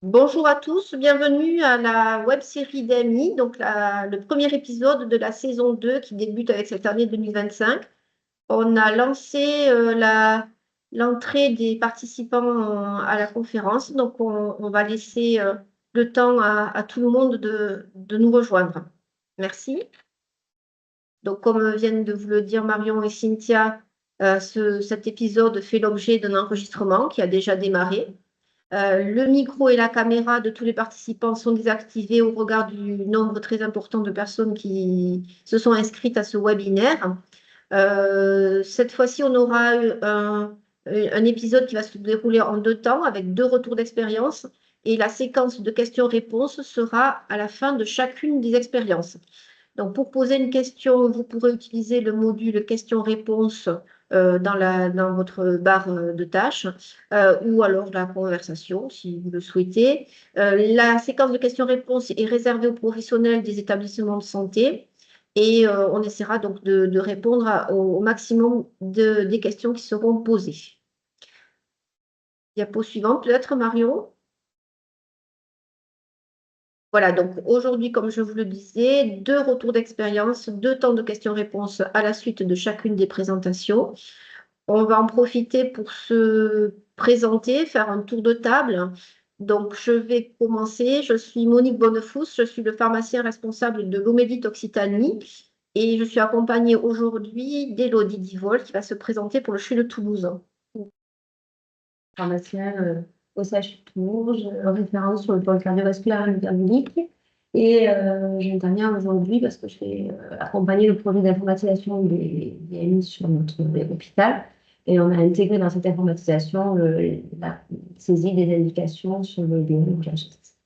Bonjour à tous, bienvenue à la web-série d'AMI, donc le premier épisode de la saison 2 qui débute avec cette année 2025. On a lancé l'entrée des participants à la conférence, donc on va laisser le temps à tout le monde de nous rejoindre. Merci. Donc, comme viennent de vous le dire Marion et Cynthia, cet épisode fait l'objet d'un enregistrement qui a déjà démarré. Le micro et la caméra de tous les participants sont désactivés au regard du nombre très important de personnes qui se sont inscrites à ce webinaire. Cette fois-ci, on aura un épisode qui va se dérouler en 2 temps avec 2 retours d'expérience et la séquence de questions-réponses sera à la fin de chacune des expériences. Donc, pour poser une question, vous pourrez utiliser le module questions-réponses dans votre barre de tâches ou alors la conversation si vous le souhaitez. La séquence de questions-réponses est réservée aux professionnels des établissements de santé et on essaiera donc de répondre au maximum des questions qui seront posées. Diapo suivante, peut-être, Marion? Voilà, donc aujourd'hui, comme je vous le disais, 2 retours d'expérience, 2 temps de questions-réponses à la suite de chacune des présentations. On va en profiter pour se présenter, faire un tour de table. Donc, je vais commencer. Je suis Monique Bonnefous, je suis le pharmacien responsable de l'Omédite Occitanie et je suis accompagnée aujourd'hui d'Élodie Divol qui va se présenter pour le CHU de Toulouse. Pharmacien au CHU de Tours, référence sur le pôle cardiovasculaire et métabolique. Et j'interviens aujourd'hui parce que je vais accompagner le projet d'informatisation des DMI sur notre hôpital. Et on a intégré dans cette informatisation la saisie des indications sur le DMI GHS.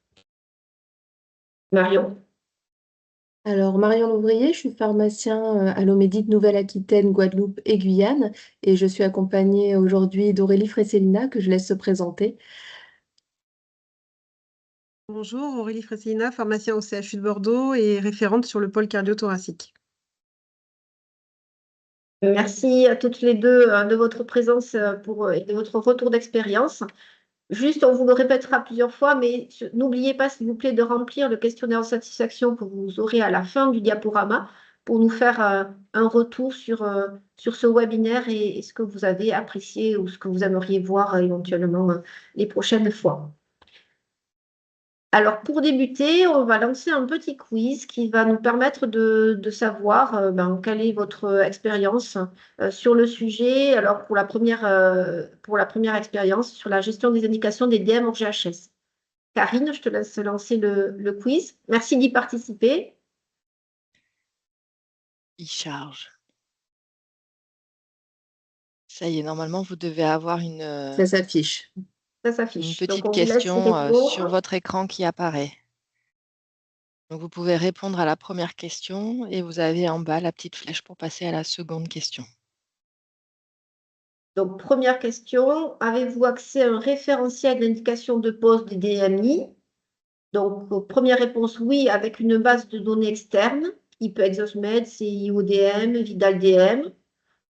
Marion. Alors, Marion Louvrier, je suis pharmacien à l'Omédite Nouvelle-Aquitaine, Guadeloupe et Guyane. Et je suis accompagnée aujourd'hui d'Aurélie Fresselina, que je laisse se présenter. Bonjour, Aurélie Fresselina, pharmacien au CHU de Bordeaux et référente sur le pôle cardio-thoracique. Merci à toutes les deux de votre présence et de votre retour d'expérience. Juste, on vous le répétera plusieurs fois, mais n'oubliez pas, s'il vous plaît, de remplir le questionnaire de satisfaction que vous aurez à la fin du diaporama pour nous faire un retour sur ce webinaire et ce que vous avez apprécié ou ce que vous aimeriez voir éventuellement les prochaines fois. Alors, pour débuter, on va lancer un petit quiz qui va nous permettre de savoir quelle est votre expérience sur le sujet. Alors, pour la première expérience, sur la gestion des indications des DM en GHS. Karine, je te laisse lancer le quiz. Merci d'y participer. Il charge. Ça y est, normalement, vous devez avoir Ça s'affiche. Ça une s'affiche. Donc, petite on vous laisse y question sur répondre. votre écran qui apparaît. Donc, vous pouvez répondre à la première question et vous avez en bas la petite flèche pour passer à la seconde question. Donc, première question, avez-vous accès à un référentiel d'indication de pose des DMI? Donc, première réponse, oui, avec une base de données externe, type ExosMed, CIODM, VidalDM.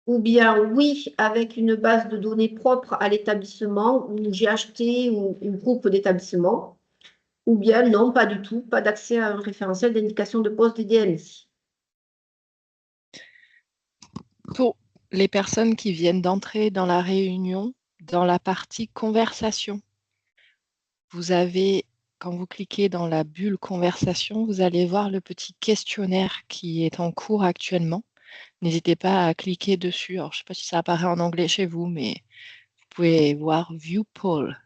Ou bien oui, avec une base de données propre à l'établissement, ou GHT ou un groupe d'établissements. Ou bien non, pas du tout, pas d'accès à un référentiel d'indication de poste des DMI. Pour les personnes qui viennent d'entrer dans la réunion, dans la partie conversation, vous avez, quand vous cliquez dans la bulle conversation, vous allez voir le petit questionnaire qui est en cours actuellement. N'hésitez pas à cliquer dessus. Alors, je ne sais pas si ça apparaît en anglais chez vous, mais vous pouvez voir View Poll.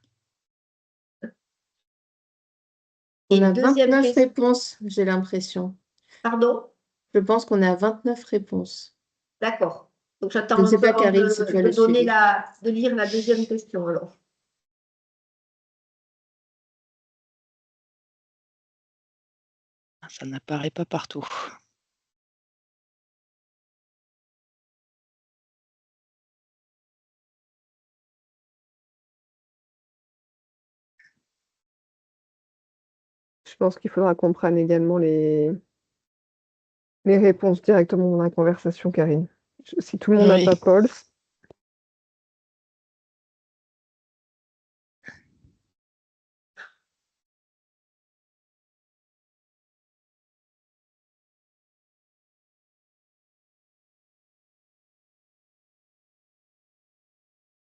On a deuxième 29 question. réponses, j'ai l'impression. Pardon? Je pense qu'on a 29 réponses. D'accord. Donc Je j'attends ne un sais peu pas, avant Karine, si tu as le suivi. de lire la deuxième question alors. Ça n'apparaît pas partout. Je pense qu'il faudra qu'on prenne également les réponses directement dans la conversation, Karine. Si tout le monde n'a Oui. pas Paul.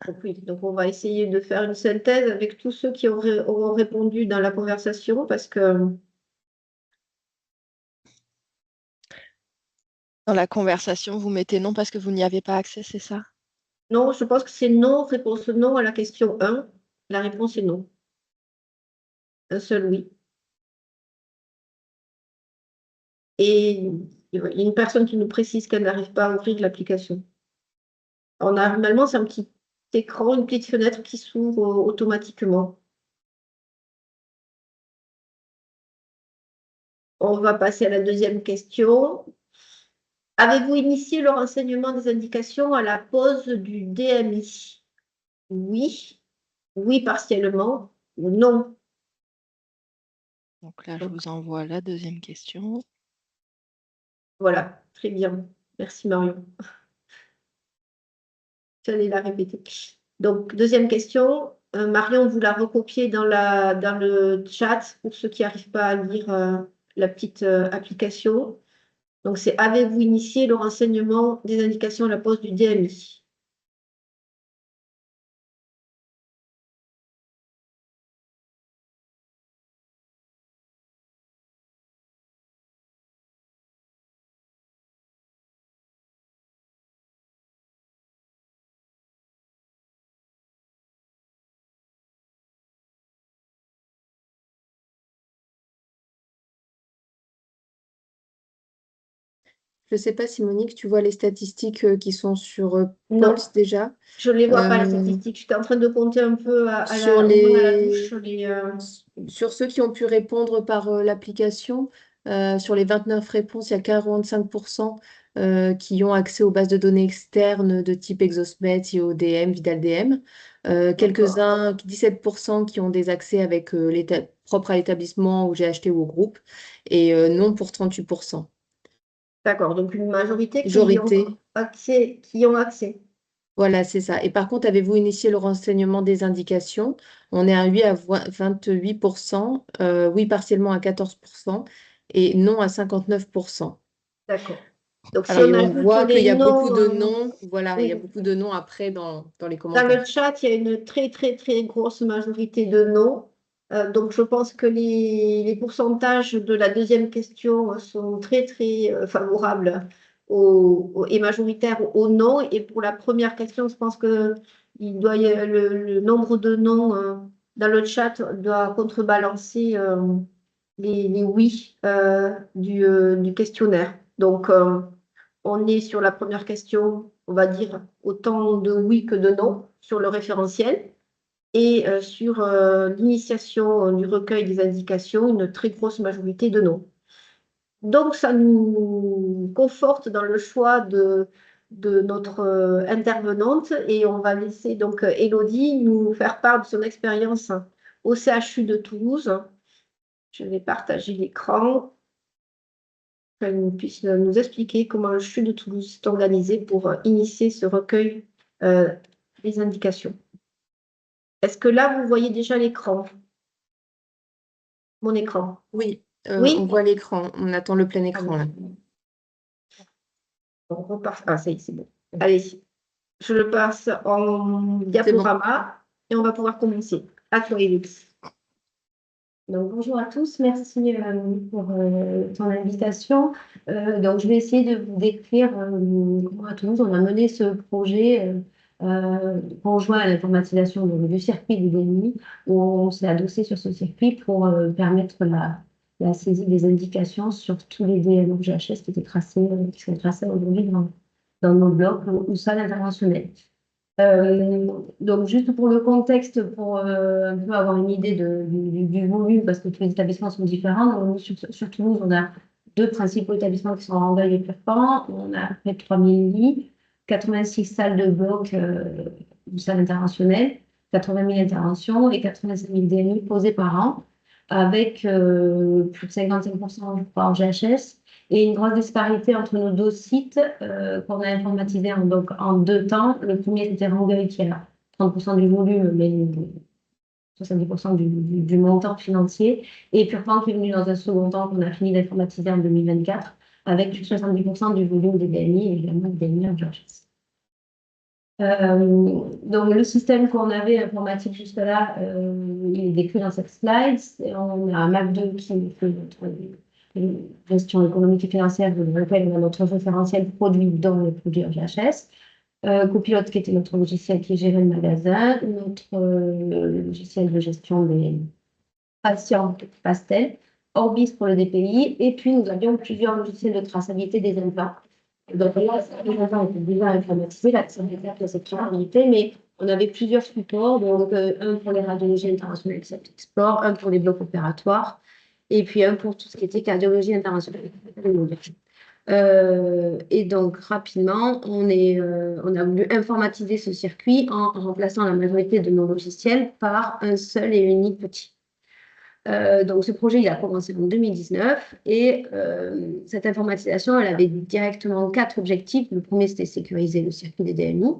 Donc on va essayer de faire une synthèse avec tous ceux qui auront répondu dans la conversation parce que Dans la conversation, vous mettez non parce que vous n'y avez pas accès, c'est ça? non, je pense que c'est non, réponse non à la question 1. La réponse est non. Un seul oui. Et il y a une personne qui nous précise qu'elle n'arrive pas à ouvrir l'application. Normalement, c'est un petit écran, une petite fenêtre qui s'ouvre automatiquement. On va passer à la deuxième question. Avez-vous initié le renseignement des indications à la pose du DMI? Oui, oui partiellement, ou non. Donc là, je vous envoie la deuxième question. Voilà, très bien. Merci Marion. J'allais la répéter. Donc, deuxième question. Marion, vous la recopiez dans le chat pour ceux qui n'arrivent pas à lire la petite application. Donc, c'est avez-vous initié le renseignement des indications à la pose du DMI? Je ne sais pas si Monique, tu vois les statistiques qui sont sur Non, Pulse déjà. je ne les vois pas, les Euh, statistiques. J'étais en train de compter un peu sur au moins à la les... bouche. Sur ceux qui ont pu répondre par l'application, sur les 29 réponses, il y a 45% qui ont accès aux bases de données externes de type Exosmet, IODM, VidalDM. D'accord. Quelques-uns, 17% qui ont des accès avec propre à l'établissement ou GHT ou au groupe, et non pour 38%. D'accord, donc une majorité qui Majorité. ont accès, qui ont accès. Voilà, c'est ça. Et par contre, avez-vous initié le renseignement des indications? On est à oui à 28%, oui partiellement à 14% et non à 59%. D'accord. Donc, si Alors, on on ajoute voit qu'il y les a beaucoup noms, de noms. Voilà, il y a oui. beaucoup de noms après dans les Dans commentaires. le chat, il y a une très, très, très grosse majorité de non. Donc, je pense que les pourcentages de la deuxième question sont très, très favorables et majoritaires au non. Et pour la première question, je pense que le nombre de non dans le chat doit contrebalancer les oui du questionnaire. Donc, on est sur la première question, on va dire autant de oui que de non sur le référentiel. Et sur l'initiation du recueil des indications, une très grosse majorité de non. Donc, ça nous conforte dans le choix de notre intervenante et on va laisser donc Élodie nous faire part de son expérience au CHU de Toulouse. Je vais partager l'écran. Qu'elle puisse nous expliquer comment le CHU de Toulouse s'est organisé pour initier ce recueil des indications. Est-ce que là, vous voyez déjà l'écran? Mon écran? Oui, Oui? on voit l'écran. On attend le plein écran là. On repart. Ah, ça y est, c'est bon. Allez, je le passe en diaporama et on va pouvoir commencer. À toi, Élodie. Donc, bonjour à tous, merci pour ton invitation. Donc, je vais essayer de vous décrire comment à Toulouse on a mené ce projet conjoint à l'informatisation du circuit du DNI, où on s'est adossé sur ce circuit pour permettre la saisie des indications sur tous les DNO GHS qui sont tracés aujourd'hui dans nos blocs ou salles interventionnelles. Donc, juste pour le contexte, pour un peu avoir une idée du volume, parce que tous les établissements sont différents. Donc, sur Toulouse, on a deux principaux établissements qui sont en Rangueil et Purpan. On a près de 3000 lits, 86 salles de bloc, salles interventionnelles, 80 000 interventions et 85 000 DNI posés par an, avec plus de 55%, je crois, en GHS. Et une grosse disparité entre nos deux sites qu'on a informatisés en deux temps. Le premier, c'était Rangueil qui a 30% du volume, mais 70% du montant financier. Et Purpan qui est venu dans un second temps qu'on a fini d'informatiser en 2024 avec plus de 70% du volume des DNI et également des DNI en GHS. Donc, le système qu'on avait informatique jusque-là, il est décrit dans cette slide. On a un MAC2 qui fait notre gestion économique et financière, dans lequel on a notre référentiel produit dans les produits RGHS. Copilote, qui était notre logiciel qui gérait le magasin, notre logiciel de gestion des patients, Pastel, Orbis pour le DPI, et puis nous avions plusieurs logiciels de traçabilité des implants. Donc là, les implants étaient déjà informatisés, la étape de cette traçabilité, mais on avait plusieurs supports, donc un pour les radiologies internationales, Explore, un pour les blocs opératoires, et puis un pour tout ce qui était cardiologie internationale. Et donc, rapidement, on a voulu informatiser ce circuit en remplaçant la majorité de nos logiciels par un seul et unique outil. Donc, ce projet, il a commencé en 2019 et cette informatisation, elle avait directement 4 objectifs. Le premier, c'était sécuriser le circuit des DMI.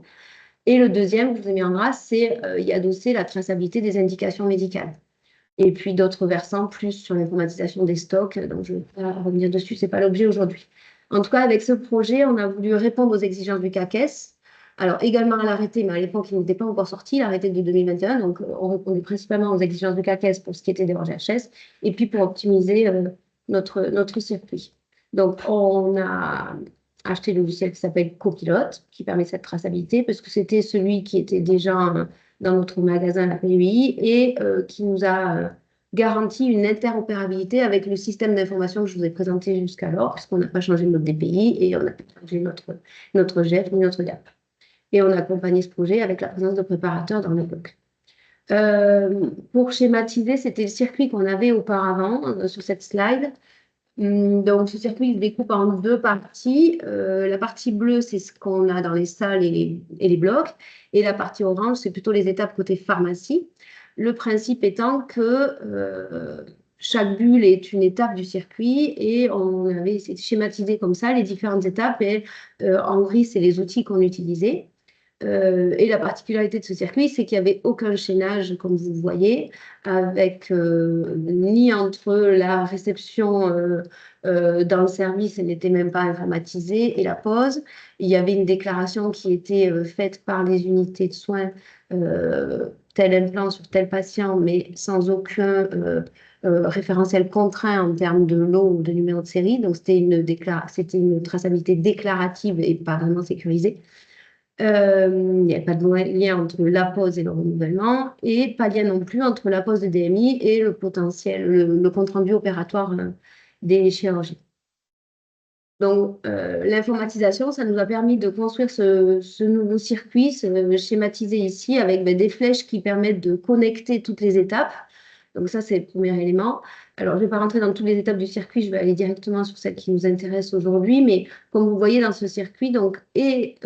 Et le deuxième que je vous ai mis en grâce, c'est y adosser la traçabilité des indications médicales. Et puis d'autres versants plus sur l'informatisation des stocks. Donc, je ne vais pas revenir dessus, ce n'est pas l'objet aujourd'hui. En tout cas, avec ce projet, on a voulu répondre aux exigences du CAQES. Alors, également à l'arrêté, mais à l'époque, il n'était pas encore sorti, l'arrêté de 2021. Donc, on répondait principalement aux exigences du CAQES pour ce qui était des RGHS et puis pour optimiser notre circuit. Donc, on a acheté le logiciel qui s'appelle Copilote, qui permet cette traçabilité, parce que c'était celui qui était déjà dans notre magasin, la PUI, et qui nous a garanti une interopérabilité avec le système d'information que je vous ai présenté jusqu'alors, puisqu'on n'a pas changé notre DPI et on n'a pas changé notre GEF ni notre GAP. Et on a accompagné ce projet avec la présence de préparateurs dans le bloc. Pour schématiser, c'était le circuit qu'on avait auparavant sur cette slide. Donc, ce circuit se découpe en 2 parties. La partie bleue, c'est ce qu'on a dans les salles et les blocs. Et la partie orange, c'est plutôt les étapes côté pharmacie. Le principe étant que chaque bulle est une étape du circuit et on avait schématisé comme ça les différentes étapes. Et en gris, c'est les outils qu'on utilisait. Et la particularité de ce circuit, c'est qu'il n'y avait aucun chaînage, comme vous voyez, avec ni entre la réception dans le service, elle n'était même pas informatisée, et la pause. Il y avait une déclaration qui était faite par les unités de soins, tel implant sur tel patient, mais sans aucun référentiel contraint en termes de lot ou de numéro de série. Donc, c'était une traçabilité déclarative et pas vraiment sécurisée. Il n'y a pas de lien entre la pause et le renouvellement, et pas de lien non plus entre la pause de DMI et le potentiel, le compte-rendu opératoire des chirurgies. Donc, l'informatisation, ça nous a permis de construire ce nouveau circuit, schématisé ici, avec des flèches qui permettent de connecter toutes les étapes. Donc ça, c'est le premier élément. Alors, je ne vais pas rentrer dans toutes les étapes du circuit, je vais aller directement sur celle qui nous intéresse aujourd'hui. Mais comme vous voyez dans ce circuit, c'est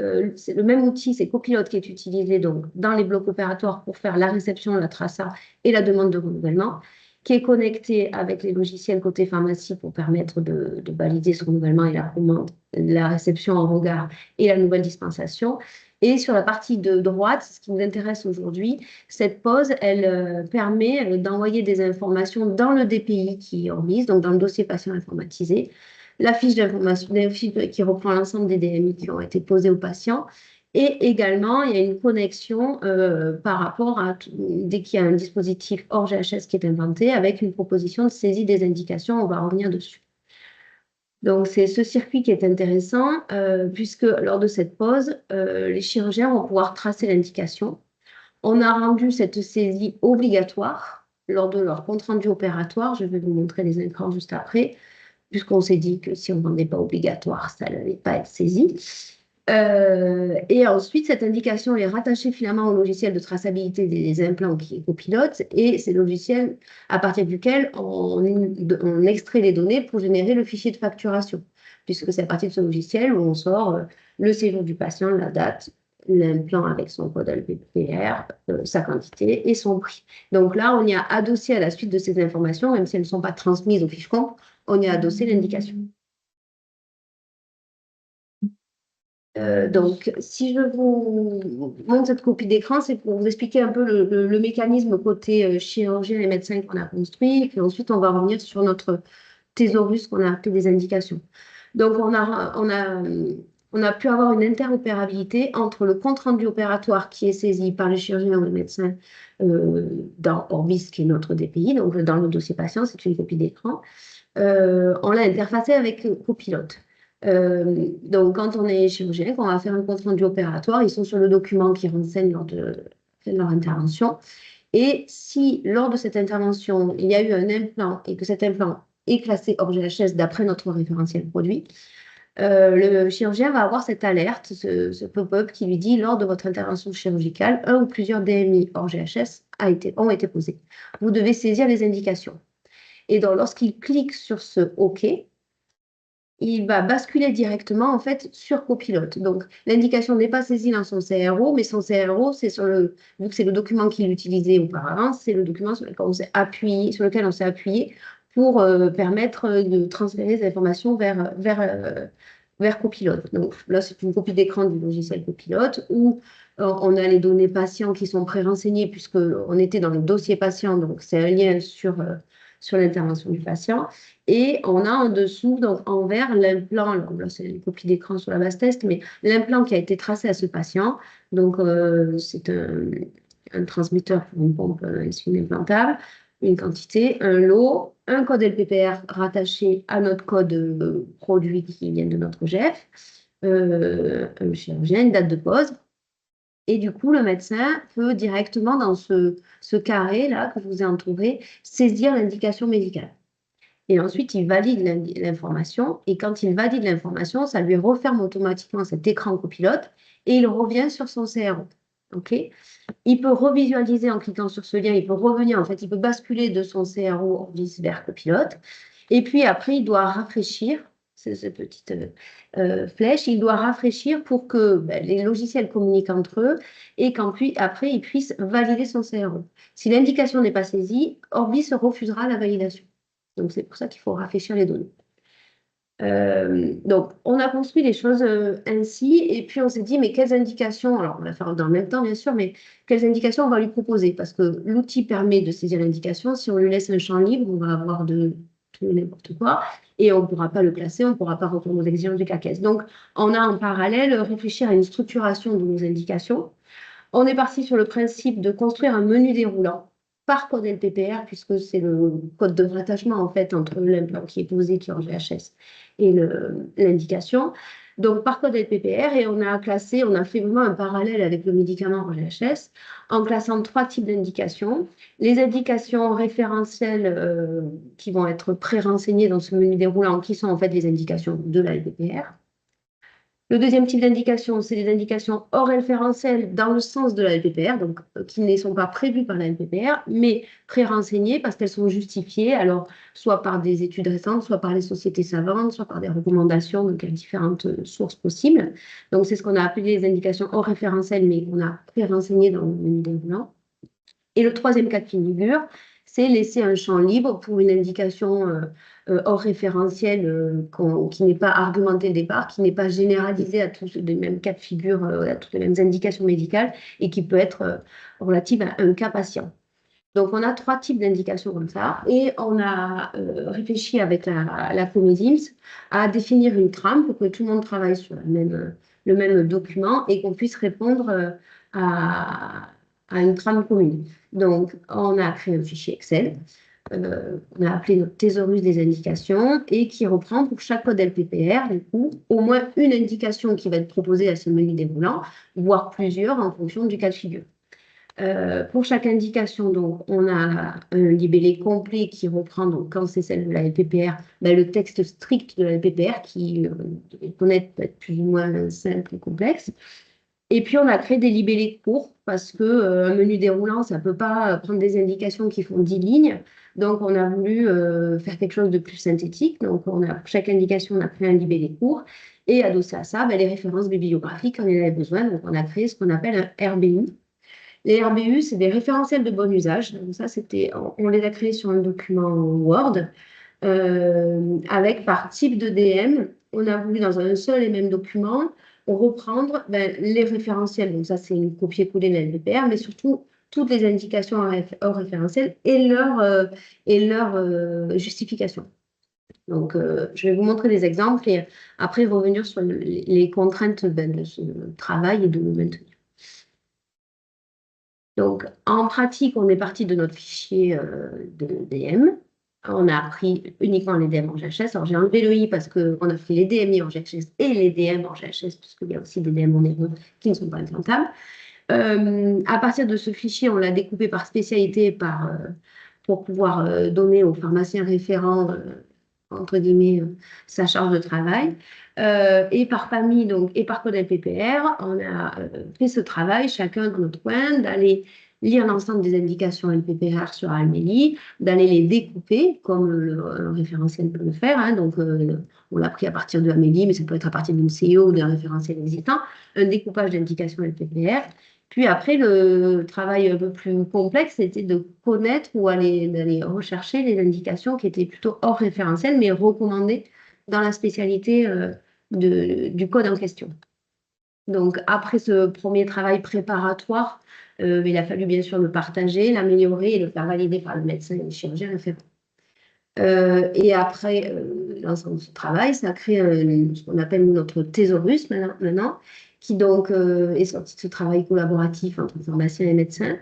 le même outil, c'est Copilote qui est utilisé donc, dans les blocs opératoires pour faire la réception, la traça et la demande de renouvellement, qui est connecté avec les logiciels côté pharmacie pour permettre de valider ce renouvellement et la commande, la réception en regard et la nouvelle dispensation. Et sur la partie de droite, ce qui nous intéresse aujourd'hui, cette pause, elle permet d'envoyer des informations dans le DPI qui est Orbis, donc dans le dossier patient informatisé, la fiche d'information qui reprend l'ensemble des DMI qui ont été posés aux patients. Et également, il y a une connexion par rapport à, dès qu'il y a un dispositif hors GHS qui est inventé, avec une proposition de saisie des indications, on va revenir dessus. Donc, c'est ce circuit qui est intéressant, puisque lors de cette pause, les chirurgiens vont pouvoir tracer l'indication. On a rendu cette saisie obligatoire lors de leur compte-rendu opératoire. Je vais vous montrer les écrans juste après, puisqu'on s'est dit que si on ne rendait pas obligatoire, ça n'allait pas être saisi. Et ensuite, cette indication est rattachée finalement au logiciel de traçabilité des implants qui est Copilote, et c'est le logiciel à partir duquel on extrait les données pour générer le fichier de facturation, puisque c'est à partir de ce logiciel où on sort le séjour du patient, la date, l'implant avec son code LPPR, sa quantité et son prix. Donc là, on y a adossé à la suite de ces informations, même si elles ne sont pas transmises au fiche compte, on y a adossé l'indication. Donc, si je vous montre cette copie d'écran, c'est pour vous expliquer un peu le mécanisme côté chirurgien et médecin qu'on a construit. Et puis ensuite, on va revenir sur notre thésaurus qu'on a appelé des indications. Donc, on a on a pu avoir une interopérabilité entre le compte-rendu opératoire qui est saisi par le chirurgien ou le médecin dans Orbis, qui est notre DPI, donc dans le dossier patient, c'est une copie d'écran. On l'a interfacé avec Copilote. Donc, quand on est chirurgien, quand on va faire un compte-rendu opératoire, ils sont sur le document qui renseigne lors de leur intervention. Et si, lors de cette intervention, il y a eu un implant et que cet implant est classé hors GHS d'après notre référentiel produit, le chirurgien va avoir cette alerte, ce pop-up qui lui dit, lors de votre intervention chirurgicale, un ou plusieurs DMI hors GHS ont été posés. Vous devez saisir les indications. Et donc, lorsqu'il clique sur ce OK, il va basculer directement en fait sur Copilote. Donc, l'indication n'est pas saisie dans son CRO, mais son CRO, c'est vu que c'est le document qu'il utilisait auparavant, c'est le document sur lequel on s'est appuyé pour permettre de transférer les informations vers Copilote. Donc là, c'est une copie d'écran du logiciel Copilote où on a les données patients qui sont pré-renseignées puisqu'on était dans le dossier patient, donc c'est un lien sur l'intervention du patient. Et on a en dessous, donc en vert, l'implant, là c'est une copie d'écran sur la base test, mais l'implant qui a été tracé à ce patient. Donc c'est un transmetteur pour une pompe insuline implantable, une quantité, un lot, un code LPPR rattaché à notre code produit qui vient de notre GF, un chirurgien, une date de pause. Et du coup, le médecin peut directement dans ce carré-là que je vous ai entouré, saisir l'indication médicale. Et ensuite, il valide l'information. Et quand il valide l'information, ça lui referme automatiquement cet écran copilote et il revient sur son CRO. OK? Il peut revisualiser en cliquant sur ce lien, il peut revenir, en fait, il peut basculer de son CRO Orbis vers copilote. Et puis après, il doit rafraîchir ces petites flèches, il doit rafraîchir pour que les logiciels communiquent entre eux et qu'après, ils puissent valider son CRO. Si l'indication n'est pas saisie, Orbis refusera la validation. Donc, c'est pour ça qu'il faut rafraîchir les données. Donc, on a construit les choses ainsi, et puis on s'est dit, mais quelles indications, alors on va faire dans le même temps bien sûr, mais quelles indications on va lui proposer? Parce que l'outil permet de saisir l'indication, si on lui laisse un champ libre, on va avoir de tout et n'importe quoi, et on ne pourra pas le classer, on ne pourra pas répondre aux exigences du CAQES. Donc, on a en parallèle réfléchi à une structuration de nos indications. On est parti sur le principe de construire un menu déroulant par code LPPR, puisque c'est le code de rattachement en fait entre l'implant qui est posé, qui est en GHS, et l'indication. Donc par code LPPR, et on a fait vraiment un parallèle avec le médicament en GHS, en classant 3 types d'indications. Les indications référentielles qui vont être pré-renseignées dans ce menu déroulant, qui sont en fait les indications de la LPPR. Le deuxième type d'indication, c'est les indications hors référentielles dans le sens de la LPPR, donc qui ne sont pas prévues par la LPPR, mais pré-renseignées parce qu'elles sont justifiées, alors soit par des études récentes, soit par les sociétés savantes, soit par des recommandations, donc il y a différentes sources possibles. Donc c'est ce qu'on a appelé les indications hors référentielles, mais qu'on a pré-renseignées dans le menu déroulant. Et le troisième cas de figure, c'est laisser un champ libre pour une indication hors référentiel qui n'est pas argumentée au départ, qui n'est pas généralisée à tous les mêmes cas de figure, à toutes les mêmes indications médicales et qui peut être relative à un cas patient. Donc, on a 3 types d'indications comme ça et on a réfléchi avec la Comédims à définir une trame pour que tout le monde travaille sur le même document et qu'on puisse répondre à une trame commune. Donc, on a créé un fichier Excel, on a appelé notre thésaurus des indications et qui reprend pour chaque code LPPR, du coup, au moins une indication qui va être proposée à ce menu déroulant, voire plusieurs en fonction du cas de figure. Pour chaque indication, donc, on a un libellé complet qui reprend, donc, quand c'est celle de la LPPR, le texte strict de la LPPR qui, connaître, peut être plus ou moins simple ou complexe. Et puis, on a créé des libellés courts parce qu'un menu déroulant, ça ne peut pas prendre des indications qui font 10 lignes. Donc, on a voulu faire quelque chose de plus synthétique. Donc, pour chaque indication, on a créé un libellé court. Et adossé à ça, les références bibliographiques quand il y en avait besoin. Donc, on a créé ce qu'on appelle un RBU. Les RBU, c'est des référentiels de bon usage. Donc, ça, on les a créés sur un document Word avec par type de DM. On a voulu, dans un seul et même document, reprendre les référentiels. Donc, ça, c'est une copier-coller de la LPPR, mais surtout toutes les indications hors référentiel et leur justification. Donc, je vais vous montrer des exemples et après revenir sur les contraintes de ce travail et de le maintenir. Donc, en pratique, on est parti de notre fichier de DM. On a pris uniquement les DM en GHS. Alors, j'ai enlevé le i parce qu'on a pris les DMI en GHS et les DM en GHS, puisqu'il y a aussi des DM onéreux qui ne sont pas implantables. À partir de ce fichier, on l'a découpé par spécialité pour pouvoir donner aux pharmaciens référents, entre guillemets, sa charge de travail. Et par famille donc, et par code LPPR, on a fait ce travail, chacun de notre coin, d'aller lire l'ensemble des indications LPPR sur Almeli, d'aller les découper, comme le référentiel peut le faire. Hein. Donc, on l'a pris à partir de Amélie, mais ça peut être à partir d'une CEO ou d'un référentiel existant, un découpage d'indications LPPR. Puis après, le travail un peu plus complexe, c'était de connaître ou d'aller rechercher les indications qui étaient plutôt hors référentiel, mais recommandées dans la spécialité du code en question. Donc, après ce premier travail préparatoire, il a fallu bien sûr le partager, l'améliorer et le faire valider par le médecin et le chirurgien référent. Et après l'ensemble de ce travail, ça a créé ce qu'on appelle notre thésaurus maintenant, qui donc est sorti de ce travail collaboratif entre pharmaciens et médecins,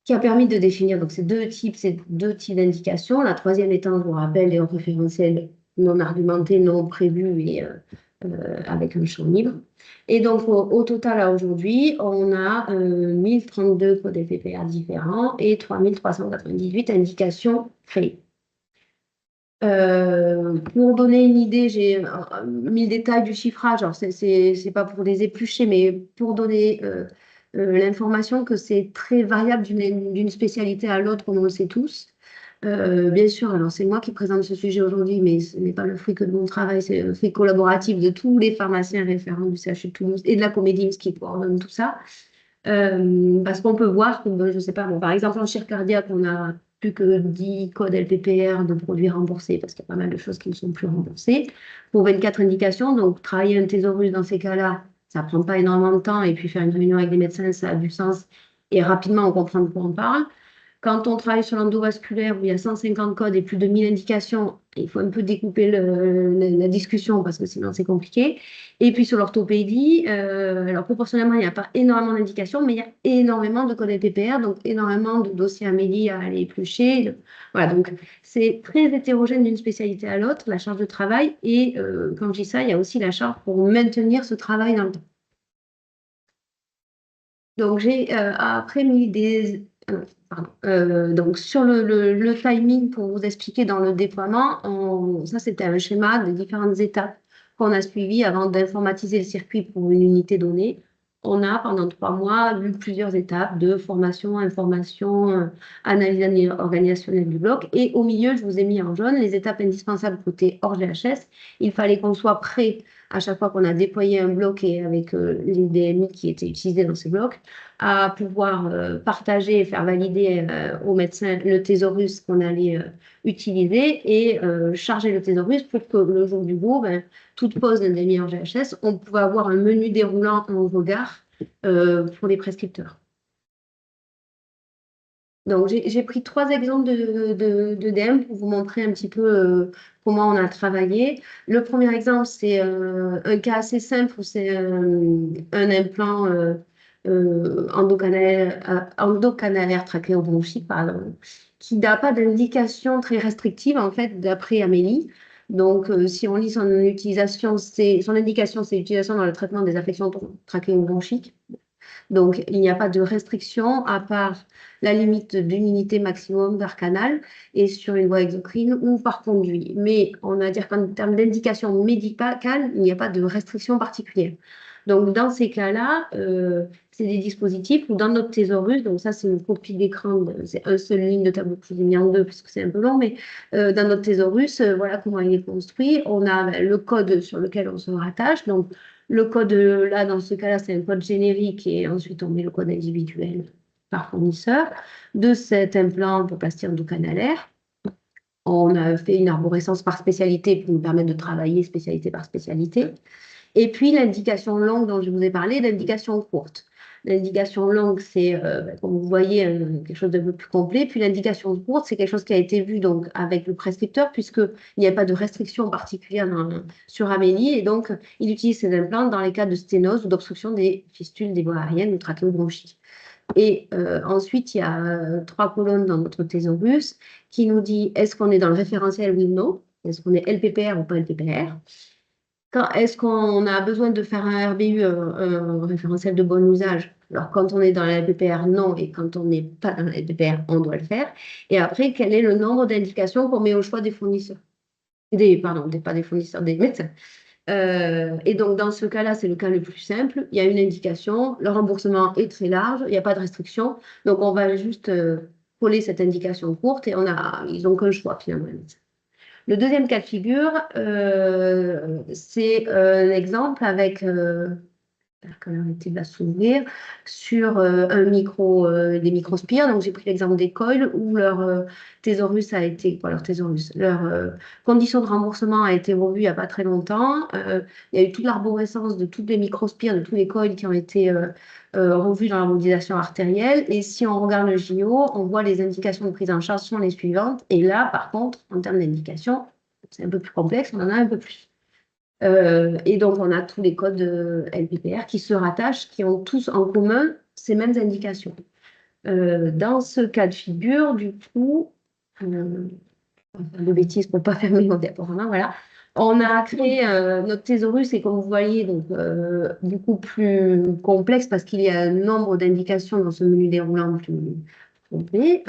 qui a permis de définir donc, ces deux types d'indications. La troisième étant, je vous rappelle, les référentiels non argumentés, non prévus et avec un champ libre. Et donc, au total, aujourd'hui, on a 1032 codes LPPR différents et 3398 indications créées. Pour donner une idée, j'ai mis le détail du chiffrage. Alors, c'est pas pour les éplucher, mais pour donner l'information que c'est très variable d'une spécialité à l'autre, comme on le sait tous. Bien sûr, alors c'est moi qui présente ce sujet aujourd'hui, mais ce n'est pas le fruit que de mon travail, c'est le fruit collaboratif de tous les pharmaciens référents du CHU de Toulouse et de la Comédie qui coordonne tout ça. Parce qu'on peut voir que, je ne sais pas, bon, par exemple, en chirurgie cardiaque, on a plus que 10 codes LPPR de produits remboursés, parce qu'il y a pas mal de choses qui ne sont plus remboursées, pour 24 indications. Donc, travailler un thésaurus dans ces cas-là, ça ne prend pas énormément de temps, et puis faire une réunion avec les médecins, ça a du sens, et rapidement, on comprend de quoi on parle. Quand on travaille sur l'endovasculaire, où il y a 150 codes et plus de 1000 indications, il faut un peu découper la discussion, parce que sinon, c'est compliqué. Et puis sur l'orthopédie, alors proportionnellement, il n'y a pas énormément d'indications, mais il y a énormément de codes LPPR, donc énormément de dossiers Amélie à aller éplucher. Voilà, donc c'est très hétérogène d'une spécialité à l'autre, la charge de travail. Et quand je dis ça, il y a aussi la charge pour maintenir ce travail dans le temps. Donc j'ai après mis des... donc sur le timing pour vous expliquer dans le déploiement, ça c'était un schéma des différentes étapes qu'on a suivies avant d'informatiser le circuit pour une unité donnée. On a pendant 3 mois vu plusieurs étapes de formation, information, analyse organisationnelle du bloc. Et au milieu, je vous ai mis en jaune les étapes indispensables côté hors GHS. Il fallait qu'on soit prêt à chaque fois qu'on a déployé un bloc et avec les DMI qui étaient utilisés dans ces blocs, à pouvoir partager et faire valider aux médecins le thésaurus qu'on allait utiliser et charger le thésaurus pour que le jour du bout, toute pause d'un DMI en GHS, on pouvait avoir un menu déroulant en regard pour les prescripteurs. Donc, j'ai pris 3 exemples de DM pour vous montrer un petit peu comment on a travaillé. Le premier exemple, c'est un cas assez simple où c'est un implant endocanalaire trachéobronchique, pardon, qui n'a pas d'indication très restrictive, en fait, d'après Amélie. Donc, si on lit son indication, c'est l'utilisation dans le traitement des affections trachéobronchiques. Donc, il n'y a pas de restriction à part la limite d'une unité maximum par canal et sur une voie exocrine ou par conduit. Mais on va dire qu'en termes d'indication médicale, il n'y a pas de restriction particulière. Donc, dans ces cas-là, c'est des dispositifs où dans notre thésaurus, donc ça, c'est une copie d'écran, c'est une seule ligne de tableau que je vous ai mis en deux puisque c'est un peu long, mais dans notre thésaurus, voilà comment il est construit. On a le code sur lequel on se rattache. Donc, le code, là, dans ce cas-là, c'est un code générique et ensuite on met le code individuel par fournisseur de cet implant pour plastique endocanalaire. On a fait une arborescence par spécialité pour nous permettre de travailler spécialité par spécialité. Et puis l'indication longue dont je vous ai parlé, l'indication courte. L'indication longue, c'est, comme vous voyez, quelque chose de peu plus complet. Puis l'indication courte, c'est quelque chose qui a été vu donc, avec le prescripteur, puisqu'il n'y a pas de restriction particulière sur Amélie. Et donc, il utilise ces implants dans les cas de sténose ou d'obstruction des fistules des voies aériennes ou trachéobronchiques. Et ensuite, il y a 3 colonnes dans notre thésaurus qui nous dit est-ce qu'on est dans le référentiel, oui ou non? Est-ce qu'on est LPPR ou pas LPPR? Est-ce qu'on a besoin de faire un RBU, un référentiel de bon usage? Alors, quand on est dans la LPPR, non, et quand on n'est pas dans la LPPR, on doit le faire. Et après, quel est le nombre d'indications qu'on met au choix des fournisseurs? Pas des fournisseurs, des médecins. Et donc, dans ce cas-là, c'est le cas le plus simple. Il y a une indication, le remboursement est très large, il n'y a pas de restriction. Donc, on va juste coller cette indication courte et ils n'ont qu'un choix finalement, les médecins. Le deuxième cas de figure, c'est un exemple avec, va s'ouvrir, sur des microspires. Donc, j'ai pris l'exemple des coils où leur thésaurus a été, leur condition de remboursement a été revue il n'y a pas très longtemps. Il y a eu toute l'arborescence de toutes les microspires, de tous les coils qui ont été revus dans la modélisation artérielle. Et si on regarde le JO, on voit les indications de prise en charge sont les suivantes. Et là, par contre, en termes d'indications, c'est un peu plus complexe, on en a un peu plus. Et donc, on a tous les codes LPPR qui se rattachent, qui ont tous en commun ces mêmes indications. Dans ce cas de figure, du coup, de bêtises pour ne pas fermer mon diaporama, voilà. On a créé notre thésaurus, et comme vous voyez, donc, beaucoup plus complexe parce qu'il y a un nombre d'indications dans ce menu déroulant plus complet.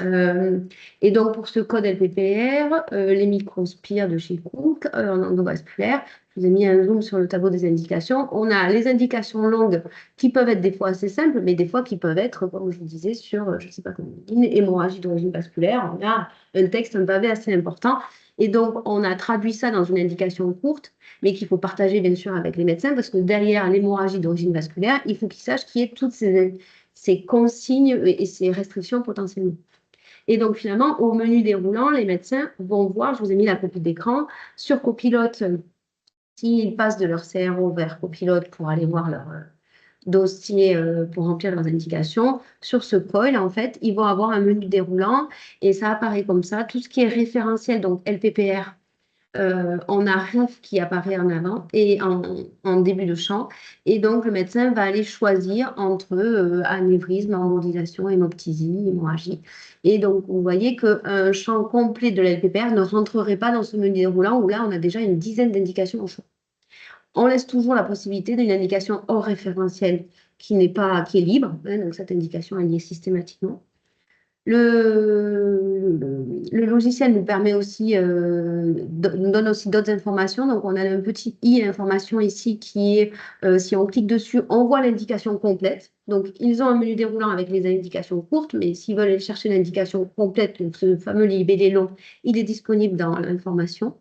Et donc, pour ce code LPPR, les microspires de chez Cook, en endovasculaire, je vous ai mis un zoom sur le tableau des indications. On a les indications longues qui peuvent être des fois assez simples, mais des fois qui peuvent être, comme je vous disais, sur, je ne sais pas comment on dit, une hémorragie d'origine vasculaire. On a un texte, un pavé assez important. Et donc, on a traduit ça dans une indication courte, mais qu'il faut partager, bien sûr, avec les médecins, parce que derrière l'hémorragie d'origine vasculaire, il faut qu'ils sachent qu'il y ait toutes ces consignes et ces restrictions potentiellement. Et donc, finalement, au menu déroulant, les médecins vont voir, je vous ai mis la copie d'écran, sur copilote, s'ils passent de leur CRO vers copilote pour aller voir leur dossier pour remplir leurs indications, sur ce coil, en fait, ils vont avoir un menu déroulant et ça apparaît comme ça. Tout ce qui est référentiel, donc LPPR, on a REF qui apparaît en avant et en début de champ. Et donc, le médecin va aller choisir entre anévrisme, embolisation, hémoptysie, hémorragie. Et donc, vous voyez qu'un champ complet de la LPPR ne rentrerait pas dans ce menu déroulant où là, on a déjà une dizaine d'indications au choix. On laisse toujours la possibilité d'une indication hors référentiel qui est libre. Hein, donc, cette indication, elle y est systématiquement. Le logiciel nous permet aussi, nous donne aussi d'autres informations. Donc, on a un petit i information ici qui est, si on clique dessus, on voit l'indication complète. Donc, ils ont un menu déroulant avec les indications courtes, mais s'ils veulent aller chercher l'indication complète, donc ce fameux libellé long, il est disponible dans l'information.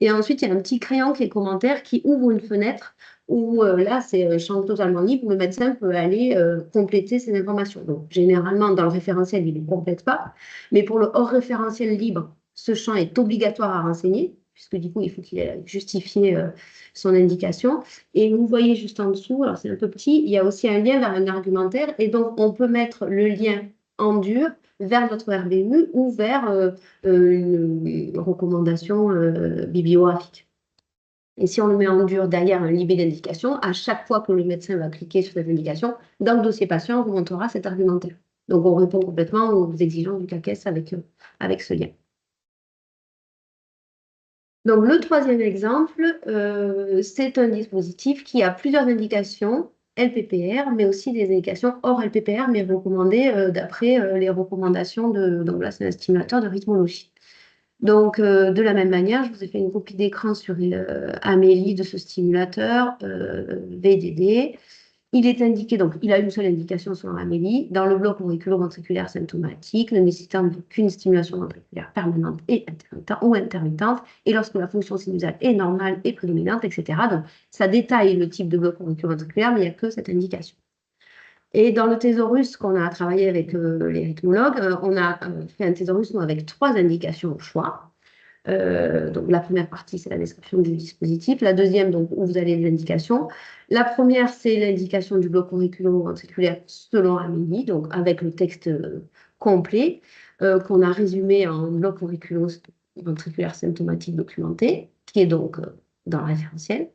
Et ensuite, il y a un petit crayon qui est commentaire qui ouvre une fenêtre où là, c'est un champ totalement libre où le médecin peut aller compléter ces informations. Donc, généralement, dans le référentiel, il ne les complète pas. Mais pour le hors référentiel libre, ce champ est obligatoire à renseigner, puisque du coup, il faut qu'il ait justifié son indication. Et vous voyez juste en dessous, alors c'est un peu petit, il y a aussi un lien vers un argumentaire. Et donc, on peut mettre le lien en dur vers notre RBU ou vers une recommandation bibliographique. Et si on le met en dur derrière un libellé d'indication, à chaque fois que le médecin va cliquer sur cette indication, dans le dossier patient, on vous montrera cet argumentaire. Donc, on répond complètement aux exigences du CAQES avec ce lien. Donc, le troisième exemple, c'est un dispositif qui a plusieurs indications LPPR, mais aussi des indications hors LPPR, mais recommandées d'après les recommandations donc là, c'est un stimulateur de rythmologie. Donc, de la même manière, je vous ai fait une copie d'écran sur Amélie de ce stimulateur VDD. Il est indiqué, donc il a une seule indication sur Amélie, dans le bloc auriculo-ventriculaire symptomatique, ne nécessitant qu'une stimulation ventriculaire permanente et intermittente, et lorsque la fonction sinusale est normale et prédominante, etc. Donc, ça détaille le type de bloc auriculo-ventriculaire, mais il n'y a que cette indication. Et dans le thésaurus qu'on a travaillé avec les rythmologues, on a fait un thésaurus avec 3 indications au choix. Donc, la première partie, c'est la description du dispositif. La deuxième, donc, où vous avez les indications. La première, c'est l'indication du bloc auriculo-ventriculaire selon Amélie, donc avec le texte complet qu'on a résumé en bloc auriculo-ventriculaire symptomatique documenté, qui est donc dans le référentiel.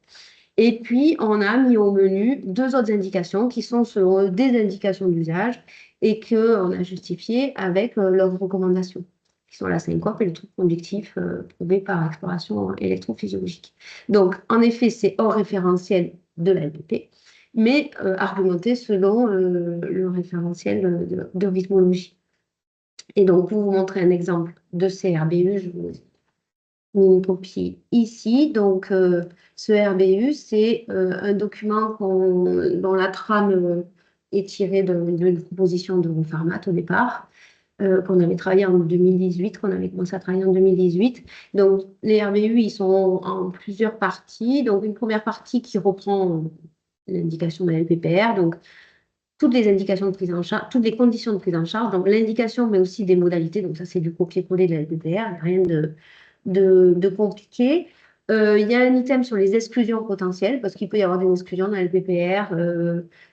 Et puis, on a mis au menu deux autres indications qui sont selon eux des indications d'usage et qu'on a justifiées avec leurs recommandations, qui sont la syncope et le trouble conductif prouvé par exploration électrophysiologique. Donc, en effet, c'est hors référentiel de la LPP, mais argumenté selon le référentiel de rythmologie. Et donc, pour vous montrer un exemple de CRBU, je vous une copie ici. Donc, ce RBU, c'est un document dont la trame est tirée d'une proposition de Pharmat au départ, qu'on avait travaillé en 2018, qu'on avait commencé à travailler en 2018. Donc, les RBU, ils sont en plusieurs parties. Donc, une première partie qui reprend l'indication de la LPPR, donc toutes les indications de prise en charge, toutes les conditions de prise en charge, donc l'indication, mais aussi des modalités. Donc, ça, c'est du copier-coller de la LPPR, rien de compliqué. Il y a un item sur les exclusions potentielles, parce qu'il peut y avoir des exclusions dans la LPPR.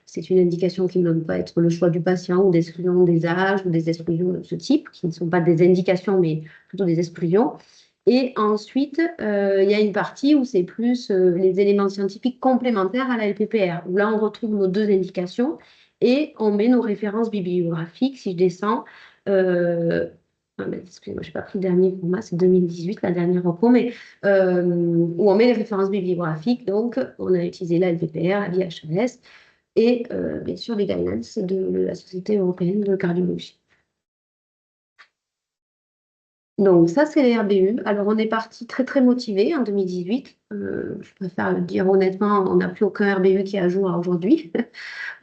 C'est une indication qui ne doit pas être le choix du patient, ou des exclusions des âges, ou des exclusions de ce type, qui ne sont pas des indications, mais plutôt des exclusions. Et ensuite, il y a une partie où c'est plus les éléments scientifiques complémentaires à la LPPR, où là, on retrouve nos deux indications et on met nos références bibliographiques. Si je descends, excusez-moi, je n'ai pas pris le dernier format, c'est 2018, la dernière reco, mais où on met les références bibliographiques. Donc, on a utilisé la LPPR, la VHS et bien sûr les guidelines de la Société européenne de cardiologie. Donc, ça, c'est les RBU. Alors, on est parti très, très motivé en 2018. Je préfère le dire honnêtement, on n'a plus aucun RBU qui est à jour aujourd'hui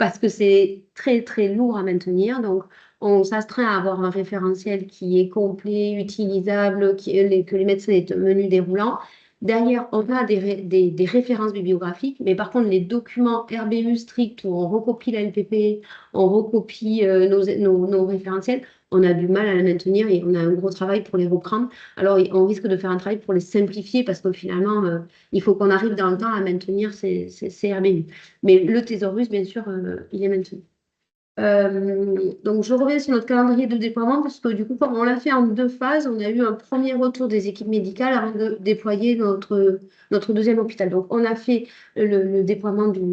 parce que c'est très, très lourd à maintenir. Donc, on s'astreint à avoir un référentiel qui est complet, utilisable, que les médecins aient un menu déroulant. Derrière, on a des références bibliographiques, mais par contre, les documents RBU stricts où on recopie la LPP, on recopie nos référentiels, on a du mal à les maintenir et on a un gros travail pour les reprendre. Alors, on risque de faire un travail pour les simplifier parce que finalement, il faut qu'on arrive dans le temps à maintenir ces RBU. Mais le thésaurus, bien sûr, il est maintenu. Donc, je reviens sur notre calendrier de déploiement parce que du coup, comme on l'a fait en deux phases, on a eu un premier retour des équipes médicales avant de déployer notre deuxième hôpital. Donc, on a fait le déploiement de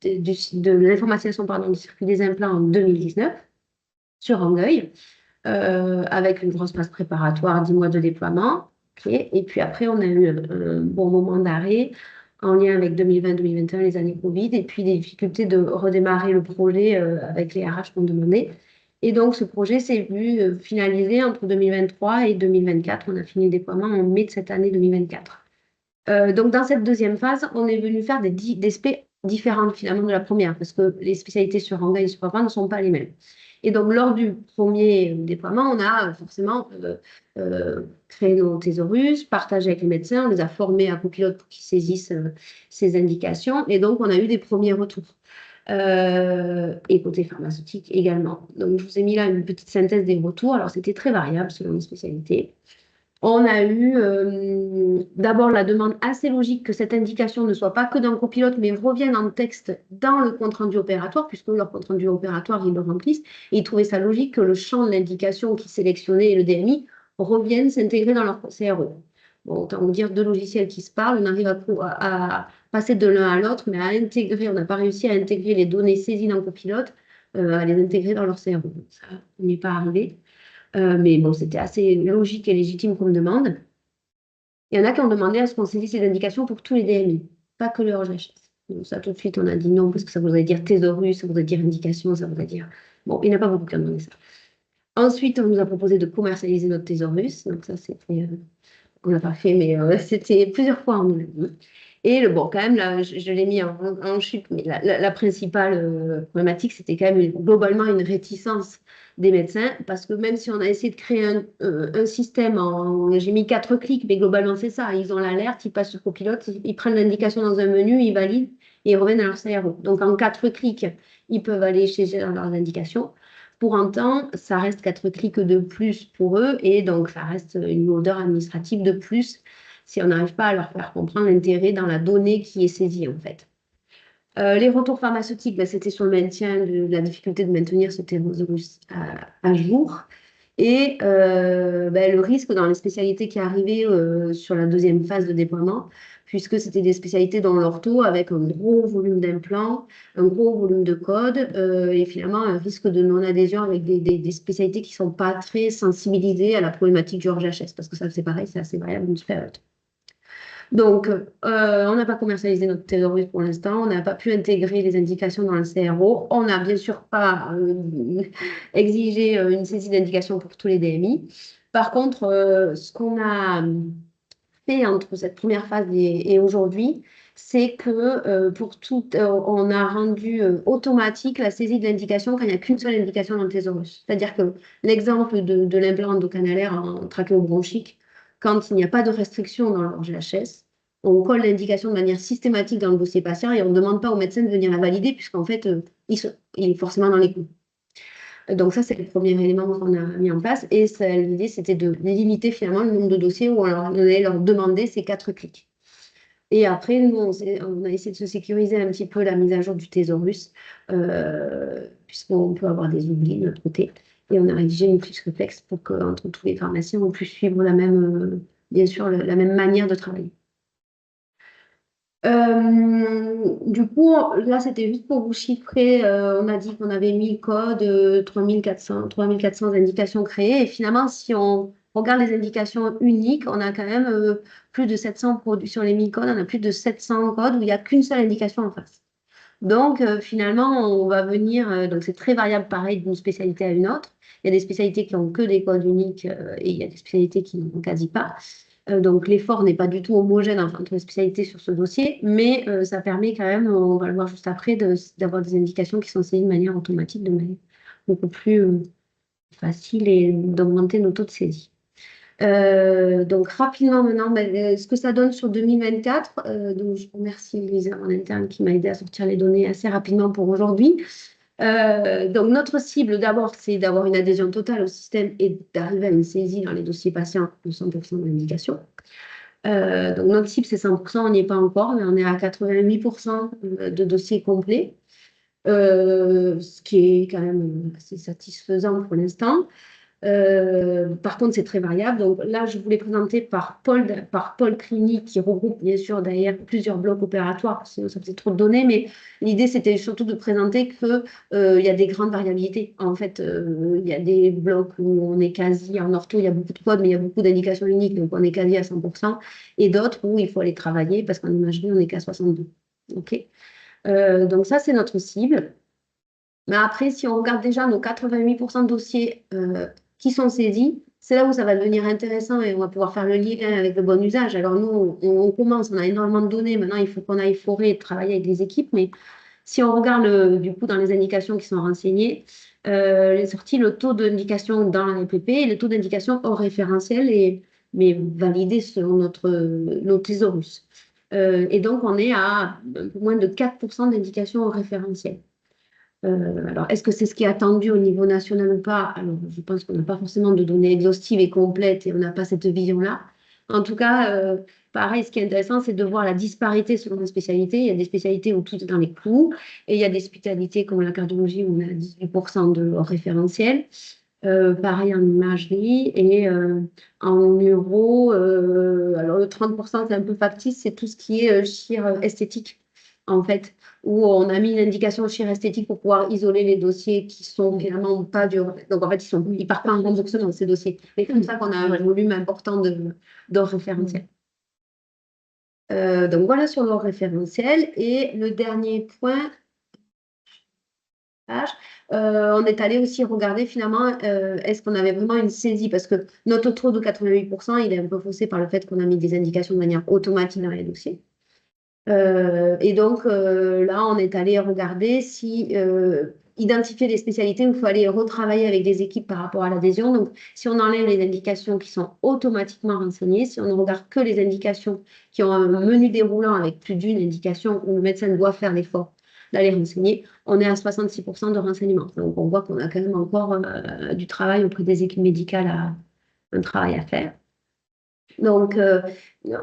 l'informatisation du circuit des implants en 2019 sur Angueil, avec une grosse phase préparatoire, 10 mois de déploiement. Okay. Et puis après, on a eu un bon moment d'arrêt en lien avec 2020-2021, les années Covid, et puis des difficultés de redémarrer le projet avec les RH qu'on demandait. Et donc, ce projet s'est vu finalisé entre 2023 et 2024. On a fini le déploiement en mai de cette année 2024. Donc, dans cette deuxième phase, on est venu faire des spé différentes finalement de la première, parce que les spécialités sur Angueil et sur Papa ne sont pas les mêmes. Et donc, lors du premier déploiement, on a forcément créé nos thésaurus, partagé avec les médecins, on les a formés à copilote pour qu'ils saisissent ces indications. Et donc, on a eu des premiers retours. Et côté pharmaceutique également. Donc, je vous ai mis là une petite synthèse des retours. Alors, c'était très variable selon les spécialités. On a eu d'abord la demande assez logique que cette indication ne soit pas que dans le copilote, mais revienne en texte dans le compte-rendu opératoire, puisque leur compte-rendu opératoire, ils le remplissent. Et ils trouvaient ça logique que le champ de l'indication qui sélectionnait le DMI revienne s'intégrer dans leur CRE. Bon, autant vous dire deux logiciels qui se parlent, on arrive à passer de l'un à l'autre, mais à intégrer, on n'a pas réussi à intégrer les données saisies dans le copilote, à les intégrer dans leur CRE. Donc ça, on n'y est pas arrivé. Mais bon, c'était assez logique et légitime comme demande. Il y en a qui ont demandé à ce qu'on saisisse les indications pour tous les DMI, pas que le RGHS. Donc ça, tout de suite, on a dit non, parce que ça voudrait dire thésaurus, ça voudrait dire indication, ça voudrait dire... Bon, il n'y en a pas beaucoup qui ont demandé ça. Ensuite, on nous a proposé de commercialiser notre thésaurus. Donc ça, c'était... on n'a pas fait, mais c'était plusieurs fois en nous. Et bon, quand même, là, je l'ai mis en chute, mais la principale problématique, c'était quand même globalement une réticence des médecins, parce que même si on a essayé de créer un système, j'ai mis 4 clics, mais globalement, c'est ça. Ils ont l'alerte, ils passent sur copilote, ils prennent l'indication dans un menu, ils valident et ils reviennent à leur CRO. Donc, en 4 clics, ils peuvent aller chez leurs indications. Pour autant, ça reste 4 clics de plus pour eux et donc ça reste une lourdeur administrative de plus si on n'arrive pas à leur faire comprendre l'intérêt dans la donnée qui est saisie en fait. Les retours pharmaceutiques, ben, c'était sur le maintien de la difficulté de maintenir ce thésaurus à jour. Et ben, le risque dans les spécialités qui arrivaient sur la deuxième phase de déploiement, puisque c'était des spécialités dans l'ortho avec un gros volume d'implants, un gros volume de code, et finalement un risque de non-adhésion avec des spécialités qui ne sont pas très sensibilisées à la problématique du hors-GHS, parce que ça c'est pareil, c'est assez variable d'une spécialité à l'autre. Donc, on n'a pas commercialisé notre thésaurus pour l'instant, on n'a pas pu intégrer les indications dans le CRO, on n'a bien sûr pas exigé une saisie d'indication pour tous les DMI. Par contre, ce qu'on a fait entre cette première phase et aujourd'hui, c'est que pour tout, on a rendu automatique la saisie de l'indication quand il n'y a qu'une seule indication dans le thésaurus. C'est-à-dire que l'exemple de l'implant endocanalaire en trachéobronchique, quand il n'y a pas de restriction dans leur GHS, on colle l'indication de manière systématique dans le dossier patient et on ne demande pas au médecin de venir la valider puisqu'en fait, il est forcément dans les clous. Donc ça, c'est le premier élément qu'on a mis en place. Et l'idée, c'était de limiter finalement le nombre de dossiers où on allait leur demander ces 4 clics. Et après, nous, on a essayé de se sécuriser un petit peu la mise à jour du thésaurus, puisqu'on peut avoir des oublis de notre côté. Et on a rédigé une fiche réflexe pour qu'entre tous les pharmaciens, on puisse suivre la même, bien sûr, la même manière de travailler. Du coup, là, c'était juste pour vous chiffrer. On a dit qu'on avait mis le code 3400 indications créées. Et finalement, si on regarde les indications uniques, on a quand même plus de 700 produits sur les 1000 codes. On a plus de 700 codes où il n'y a qu'une seule indication en face. Donc, finalement, on va venir. Donc, c'est très variable, pareil, d'une spécialité à une autre. Il y a des spécialités qui n'ont que des codes uniques et il y a des spécialités qui n'en ont quasi pas. Donc, l'effort n'est pas du tout homogène entre les spécialités sur ce dossier, mais ça permet quand même, on va le voir juste après, d'avoir des indications qui sont saisies de manière automatique, de manière beaucoup plus facile et d'augmenter nos taux de saisie. Donc, rapidement maintenant, ce que ça donne sur 2024, donc je remercie Lisa en interne qui m'a aidé à sortir les données assez rapidement pour aujourd'hui. Donc, notre cible, d'abord, c'est d'avoir une adhésion totale au système et d'arriver à une saisie dans les dossiers patients de 100% de l'indication. Donc, notre cible, c'est 100%, on n'y est pas encore, mais on est à 88% de dossiers complets, ce qui est quand même assez satisfaisant pour l'instant. Par contre, c'est très variable. Donc là, je voulais présenter par pôle clinique qui regroupe bien sûr derrière plusieurs blocs opératoires, sinon ça faisait trop de données, mais l'idée c'était surtout de présenter qu'il y a des grandes variabilités. En fait, il y a des blocs où on est quasi en ortho, il y a beaucoup de codes, mais il y a beaucoup d'indications uniques, donc on est quasi à 100%, et d'autres où il faut aller travailler parce qu'en imagerie, on n'est qu'à 62. OK. Donc ça, c'est notre cible. Mais après, si on regarde déjà nos 88% de dossiers qui sont saisis, c'est là où ça va devenir intéressant et on va pouvoir faire le lien avec le bon usage. Alors nous, on commence, on a énormément de données, maintenant il faut qu'on aille forer et travailler avec des équipes, mais si on regarde du coup dans les indications qui sont renseignées, les sorties, le taux d'indication dans la LPP et le taux d'indication hors référentiel, mais validé selon nos thésaurus. Et donc on est à un peu moins de 4% d'indications hors référentiel. Alors, est-ce que c'est ce qui est attendu au niveau national ou pas? Alors, je pense qu'on n'a pas forcément de données exhaustives et complètes et on n'a pas cette vision-là. En tout cas, pareil, ce qui est intéressant, c'est de voir la disparité selon les spécialités. Il y a des spécialités où tout est dans les clous et il y a des spécialités comme la cardiologie où on a 18% de référentiel. Pareil en imagerie et en neuro. Alors, le 30%, c'est un peu factice, c'est tout ce qui est chir esthétique, en fait, où on a mis une indication chir esthétique pour pouvoir isoler les dossiers qui sont finalement pas durs. Donc, en fait, ils partent pas en remboursement, ces dossiers. C'est comme ça qu'on a un volume important de référentiel. Donc, voilà sur le référentiel. Et le dernier point, on est allé aussi regarder finalement, est-ce qu'on avait vraiment une saisie? Parce que notre taux de 88%, il est un peu faussé par le fait qu'on a mis des indications de manière automatique dans les dossiers. Et donc, là, on est allé regarder identifier des spécialités où il faut aller retravailler avec des équipes par rapport à l'adhésion. Donc, si on enlève les indications qui sont automatiquement renseignées, si on ne regarde que les indications qui ont un menu déroulant avec plus d'une indication où le médecin doit faire l'effort d'aller renseigner. On est à 66% de renseignement. Donc, on voit qu'on a quand même encore du travail auprès des équipes médicales, un travail à faire. Donc,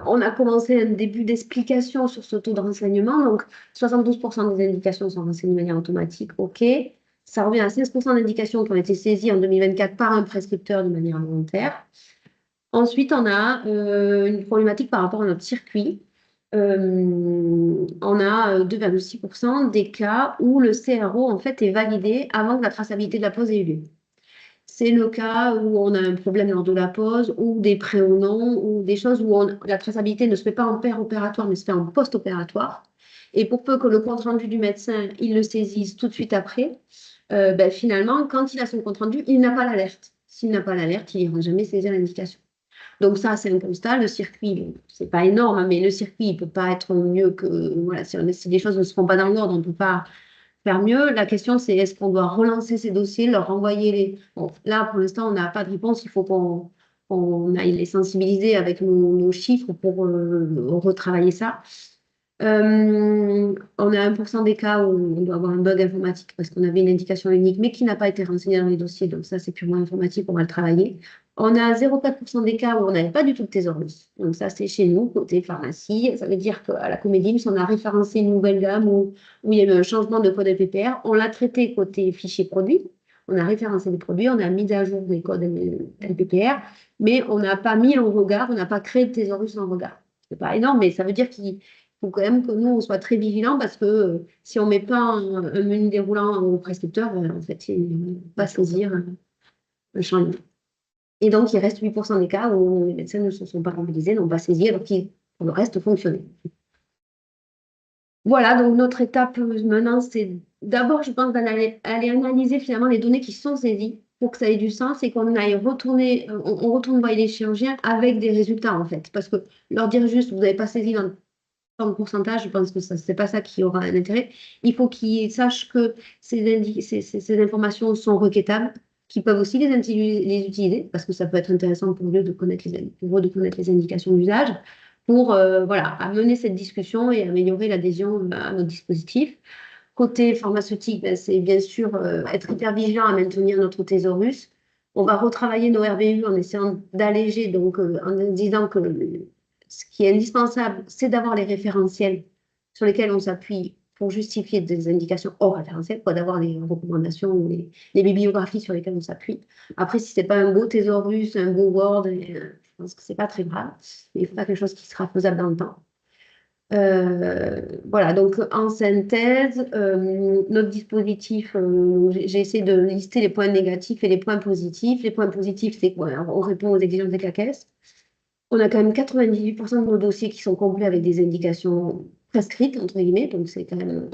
on a commencé un début d'explication sur ce taux de renseignement. Donc, 72% des indications sont renseignées de manière automatique. OK. Ça revient à 16% d'indications qui ont été saisies en 2024 par un prescripteur de manière volontaire. Ensuite, on a une problématique par rapport à notre circuit. On a 2,6% des cas où le CRO en fait est validé avant que la traçabilité de la pause ait eu lieu. C'est le cas où on a un problème lors de la pause, ou des prénoms, ou des choses où la traçabilité ne se fait pas en opératoire, mais se fait en post-opératoire. Et pour peu que le compte-rendu du médecin, il le saisisse tout de suite après, finalement, quand il a son compte-rendu, il n'a pas l'alerte. S'il n'a pas l'alerte, il n'ira jamais saisir l'indication. Donc ça, c'est un constat. Le circuit, c'est pas énorme, mais le circuit, il peut pas être mieux que... Voilà, si les choses ne se font pas dans l'ordre, on ne peut pas faire mieux. La question, c'est est-ce qu'on doit relancer ces dossiers, leur renvoyer les... Bon, là, pour l'instant, on n'a pas de réponse. Il faut qu'on aille les sensibiliser avec nos chiffres pour retravailler ça. On a 1% des cas où on doit avoir un bug informatique parce qu'on avait une indication unique, mais qui n'a pas été renseignée dans les dossiers. Donc ça, c'est purement informatique, on va le travailler. On a 0,4% des cas où on n'avait pas du tout de thésaurus. Donc ça, c'est chez nous, côté pharmacie. Ça veut dire qu'à la Comédie, si on a référencé une nouvelle gamme où il y a eu un changement de code LPPR, on l'a traité côté fichier produit. On a référencé les produits, on a mis à jour les codes LPPR, mais on n'a pas mis en regard, on n'a pas créé de thésaurus en regard. C'est pas énorme, mais ça veut dire qu'il faut quand même que nous, on soit très vigilants parce que si on ne met pas un menu déroulant au prescripteur, en fait, il ne va pas saisir un champ libre. Et donc, il reste 8% des cas où les médecins ne se sont pas mobilisés, n'ont pas saisi, alors qu'il pour le reste fonctionnait. Voilà, donc notre étape maintenant, c'est d'abord, je pense, d'aller analyser finalement les données qui sont saisies pour que ça ait du sens et qu'on aille retourner, on retourne voir les chirurgiens avec des résultats en fait. Parce que leur dire juste, vous n'avez pas saisi dans le pourcentage, je pense que ce n'est pas ça qui aura un intérêt. Il faut qu'ils sachent que ces informations sont requêtables, qu'ils peuvent aussi les utiliser, parce que ça peut être intéressant pour eux de connaître les indications d'usage, pour amener cette discussion et améliorer l'adhésion à notre dispositif. Côté pharmaceutique, c'est bien sûr être hyper vigilant à maintenir notre thésaurus. On va retravailler nos RVU en essayant d'alléger, donc en disant que ce qui est indispensable, c'est d'avoir les référentiels sur lesquels on s'appuie pour justifier des indications hors référentiel, pas d'avoir les recommandations ou les bibliographies sur lesquelles on s'appuie. Après, si ce n'est pas un beau thésaurus, un beau Word, je pense que ce n'est pas très grave, mais il faut faire quelque chose qui sera faisable dans le temps. Voilà, donc en synthèse, notre dispositif, j'ai essayé de lister les points négatifs et les points positifs. Les points positifs, c'est quoi? On répond aux exigences des CAQES. On a quand même 98% de nos dossiers qui sont complets avec des indications prescrites, entre guillemets, donc c'est quand même...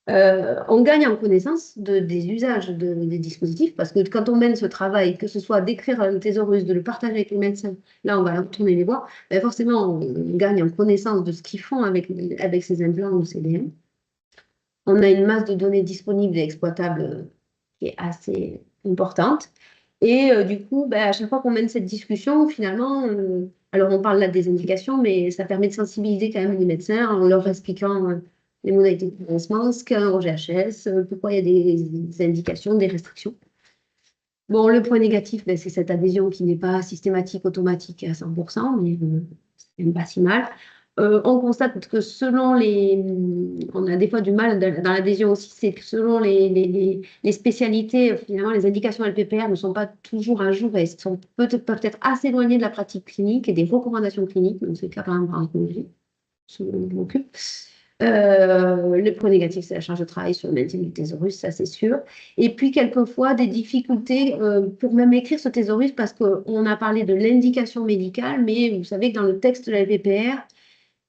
on gagne en connaissance des usages des dispositifs, parce que quand on mène ce travail, que ce soit d'écrire un thésaurus, de le partager avec les médecins, là on va retourner les voir, ben forcément on gagne en connaissance de ce qu'ils font avec ces implants ou CDM. On a une masse de données disponibles et exploitables qui est assez importante. Et du coup, à chaque fois qu'on mène cette discussion, finalement, alors on parle là des indications, mais ça permet de sensibiliser quand même les médecins en leur expliquant les modalités de financement, ce qu'est un OGHS, pourquoi il y a des indications, des restrictions. Bon, le point négatif, c'est cette adhésion qui n'est pas systématique, automatique à 100%, mais c'est même pas si mal. On constate que selon on a des fois du mal dans l'adhésion aussi, c'est que selon les spécialités, finalement, les indications LPPR ne sont pas toujours à jour et peuvent être assez éloignées de la pratique clinique et des recommandations cliniques, donc c'est le cas par exemple en oncologie, ce dont je m'occupe. Le point négatif, c'est la charge de travail sur le maintien du thésaurus, ça c'est sûr. Et puis, quelquefois, des difficultés pour même écrire ce thésaurus parce qu'on a parlé de l'indication médicale, mais vous savez que dans le texte de la LPPR,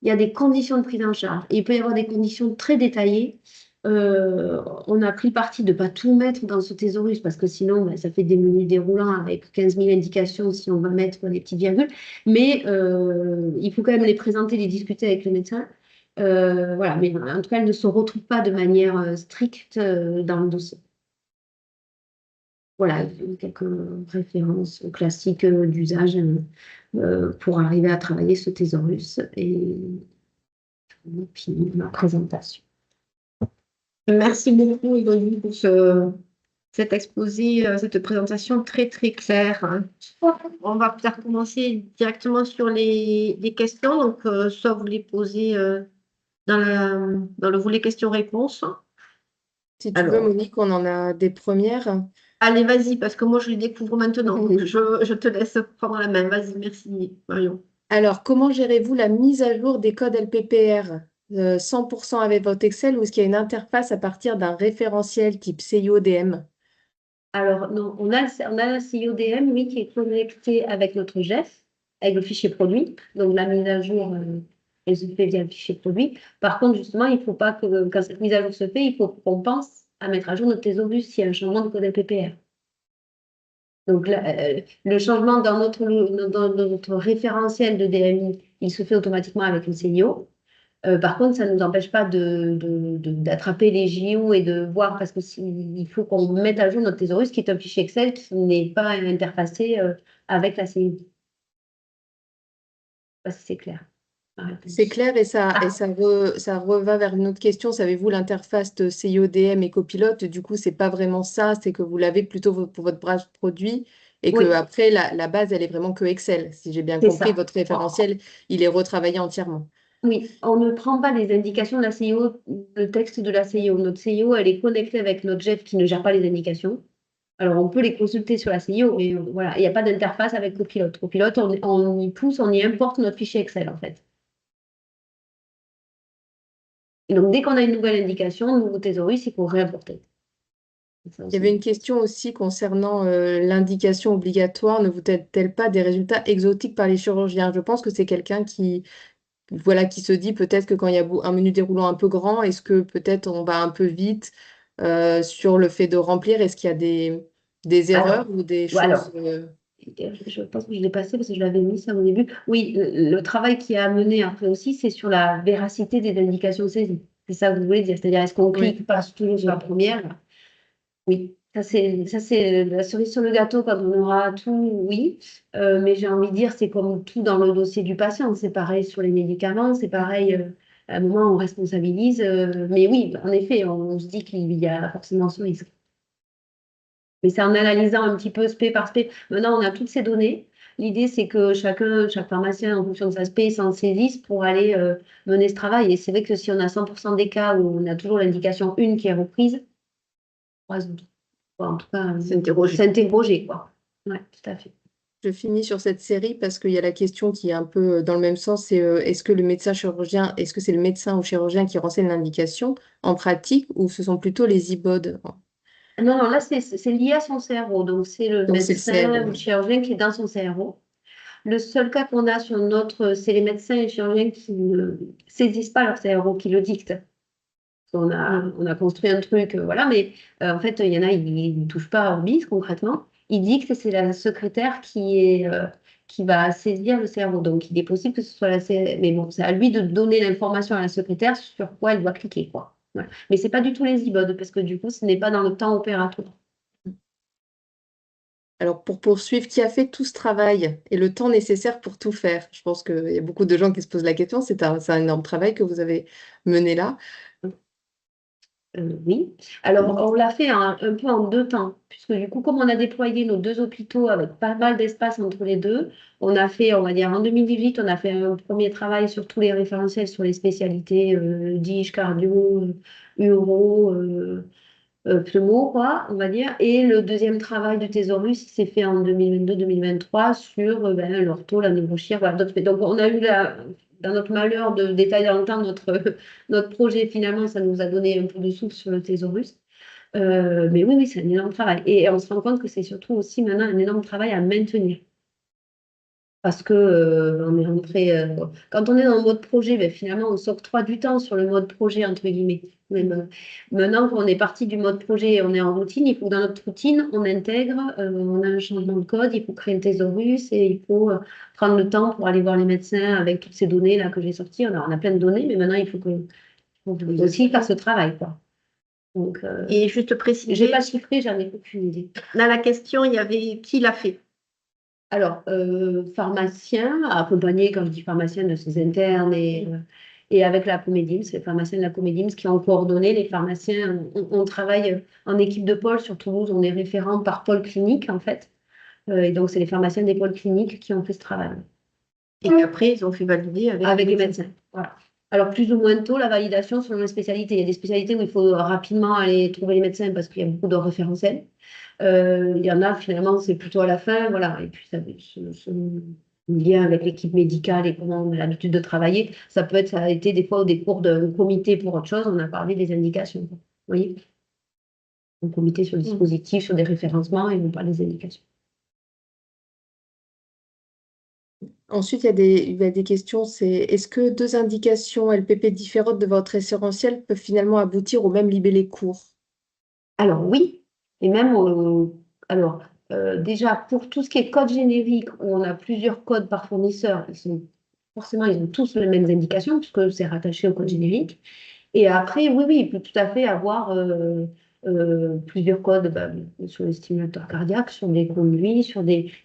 il y a des conditions de prise en charge. Et il peut y avoir des conditions très détaillées. On a pris le parti de ne pas tout mettre dans ce thésaurus parce que sinon, ça fait des menus déroulants avec 15 000 indications si on va mettre les petites virgules. Mais il faut quand même les présenter, les discuter avec le médecin. Voilà, mais en tout cas, elle ne se retrouve pas de manière stricte dans le dossier. Voilà, quelques références classiques d'usage pour arriver à travailler ce thésaurus. Et fini ma présentation. Merci beaucoup, Elodie, pour cet exposé, cette présentation très, très claire, hein. On va peut-être commencer directement sur les questions. Donc, soit vous les posez dans le volet questions-réponses. Si tu veux, Alors, Monique, on en a des premières. allez, vas-y, parce que moi, je les découvre maintenant. Donc, je te laisse prendre la main. Vas-y, merci, Marion. Alors, comment gérez-vous la mise à jour des codes LPPR 100% avec votre Excel ou est-ce qu'il y a une interface à partir d'un référentiel type CIODM? Alors, non, on a un CIODM, oui, qui est connecté avec notre GEF, avec le fichier produit. Donc, la mise à jour, elle se fait via le fichier produit. Par contre, justement, il ne faut pas que, quand cette mise à jour se fait, il faut qu'on pense à mettre à jour notre thésaurus s'il y a un changement de code LPPR. Donc, le changement dans notre référentiel de DMI, il se fait automatiquement avec le CIO. Par contre, ça ne nous empêche pas d'attraper les JO et de voir, parce qu'il faut qu'on mette à jour notre thésaurus, qui est un fichier Excel qui n'est pas interfacé avec la CIO. Je ne sais pas si c'est clair. C'est clair et ça reva vers une autre question. Savez-vous l'interface de CIODM et copilote? Du coup, c'est pas vraiment ça, c'est que vous l'avez plutôt pour votre branche produit et que Oui, après la base, elle est vraiment que Excel. Si j'ai bien c'est compris, ça. votre référentiel, il est retravaillé entièrement. Oui, on ne prend pas les indications de la CIO, le texte de la CIO. Notre CIO, elle est connectée avec notre GEF qui ne gère pas les indications. Alors, on peut les consulter sur la CIO, mais voilà, il n'y a pas d'interface avec Copilote. Copilote, on y pousse, on y importe notre fichier Excel, en fait. Et donc, dès qu'on a une nouvelle indication, un nouveau thésaurus, il faut réimporter. Il y avait une question aussi concernant l'indication obligatoire. Ne vous donne-t-elle pas des résultats exotiques par les chirurgiens? Je pense que c'est quelqu'un qui se dit peut-être que quand il y a un menu déroulant un peu grand, est-ce que peut-être on va un peu vite sur le fait de remplir? Est-ce qu'il y a des erreurs Alors, ou des alors, choses je pense que je l'ai passé parce que je l'avais mis ça au début. Oui, le travail qui est à mener après aussi, c'est sur la véracité des indications saisies. C'est ça que vous voulez dire. C'est-à-dire, est-ce qu'on Oui. clique, passe toujours sur la première? Oui, ça c'est la cerise sur le gâteau quand on aura tout, oui. Mais j'ai envie de dire, c'est comme tout dans le dossier du patient. C'est pareil sur les médicaments, c'est pareil. À un moment, on responsabilise. Mais oui, en effet, on se dit qu'il y a forcément ce risque. Mais c'est en analysant un petit peu spé par spé. Maintenant, on a toutes ces données. L'idée, c'est que chaque pharmacien, en fonction de sa spé, s'en saisisse pour aller mener ce travail. Et c'est vrai que si on a 100% des cas où on a toujours l'indication 1 qui est reprise, en tout cas, s'interroger, quoi. Ouais, tout à fait. Je finis sur cette série parce qu'il y a la question qui est un peu dans le même sens, c'est est-ce que c'est le médecin ou chirurgien qui renseigne l'indication en pratique ou ce sont plutôt les IBOD? Non, non, là, c'est lié à son CRO. Donc, c'est le Donc c'est le médecin ou CRO. le chirurgien qui est dans son CRO. Le seul cas qu'on a sur c'est les médecins et les chirurgiens qui ne saisissent pas leur CRO, qui le dictent. On a construit un truc, voilà, mais en fait, il y en a, ils ne touchent pas à Orbis concrètement. Ils dictent, c'est la secrétaire qui va saisir le cerveau. Donc, il est possible que ce soit mais bon, c'est à lui de donner l'information à la secrétaire sur quoi elle doit cliquer, quoi. Voilà. Mais c'est pas du tout les IBOD, parce que du coup, ce n'est pas dans le temps opératoire. Alors, pour poursuivre, qui a fait tout ce travail et le temps nécessaire pour tout faire? Je pense qu'il y a beaucoup de gens qui se posent la question. C'est un énorme travail que vous avez mené là. Oui. Alors, on l'a fait un peu en 2 temps, puisque du coup, comme on a déployé nos 2 hôpitaux avec pas mal d'espace entre les deux, on a fait, on va dire, en 2018, on a fait un premier travail sur tous les référentiels sur les spécialités DIGE, cardio, uro, pneumo, quoi, on va dire. Et le deuxième travail du thésaurus, il s'est fait en 2022-2023 sur l'ortho, la neurochir, voilà. Donc, on a eu dans notre malheur de détailler dans le temps notre projet, finalement, ça nous a donné un peu de souffle sur le thésaurus. Mais oui, oui, c'est un énorme travail. Et on se rend compte que c'est surtout aussi maintenant un énorme travail à maintenir. Parce que on est rentré, quand on est dans le mode projet, ben, finalement, on s'octroie du temps sur le mode projet, entre guillemets. Même, maintenant qu'on est parti du mode projet et on est en routine, il faut que dans notre routine, on intègre, on a un changement de code, il faut créer un thésaurus et il faut prendre le temps pour aller voir les médecins avec toutes ces données-là que j'ai sorties. On a plein de données, mais maintenant, il faut aussi faire ce travail, quoi. Donc, Et juste j'ai préciser, pas chiffré, j'en ai aucune idée. dans la question, il y avait qui l'a fait? Alors, pharmacien, accompagné, quand je dis pharmacien, de ses internes Et avec la Comédims, les pharmaciens de la Comédims qui ont coordonné les pharmaciens. On travaille en équipe de pôle sur Toulouse, on est référent par pôle clinique en fait. Et donc, c'est les pharmaciens des pôles cliniques qui ont fait ce travail. Et après, ils ont fait valider Avec les médecins. Voilà. Alors, plus ou moins tôt, la validation selon les spécialités. Il y a des spécialités où il faut rapidement aller trouver les médecins parce qu'il y a beaucoup de référentiels. Il y en a, finalement, c'est plutôt à la fin. Voilà. Et puis, ça ce lien avec l'équipe médicale et comment on a l'habitude de travailler. Ça a été des fois des cours de comité pour autre chose. On a parlé des indications. Vous voyez? Un comité sur le dispositif, sur des référencements et non pas des indications. Ensuite, il y a des questions, c'est est-ce que 2 indications LPP différentes de votre référentiel peuvent finalement aboutir au même libellé court? Alors oui, et même déjà pour tout ce qui est code générique, où on a plusieurs codes par fournisseur, forcément ils ont tous les mêmes indications puisque c'est rattaché au code générique. Et après, oui, il peut tout à fait avoir plusieurs codes sur les stimulateurs cardiaques, sur des conduits,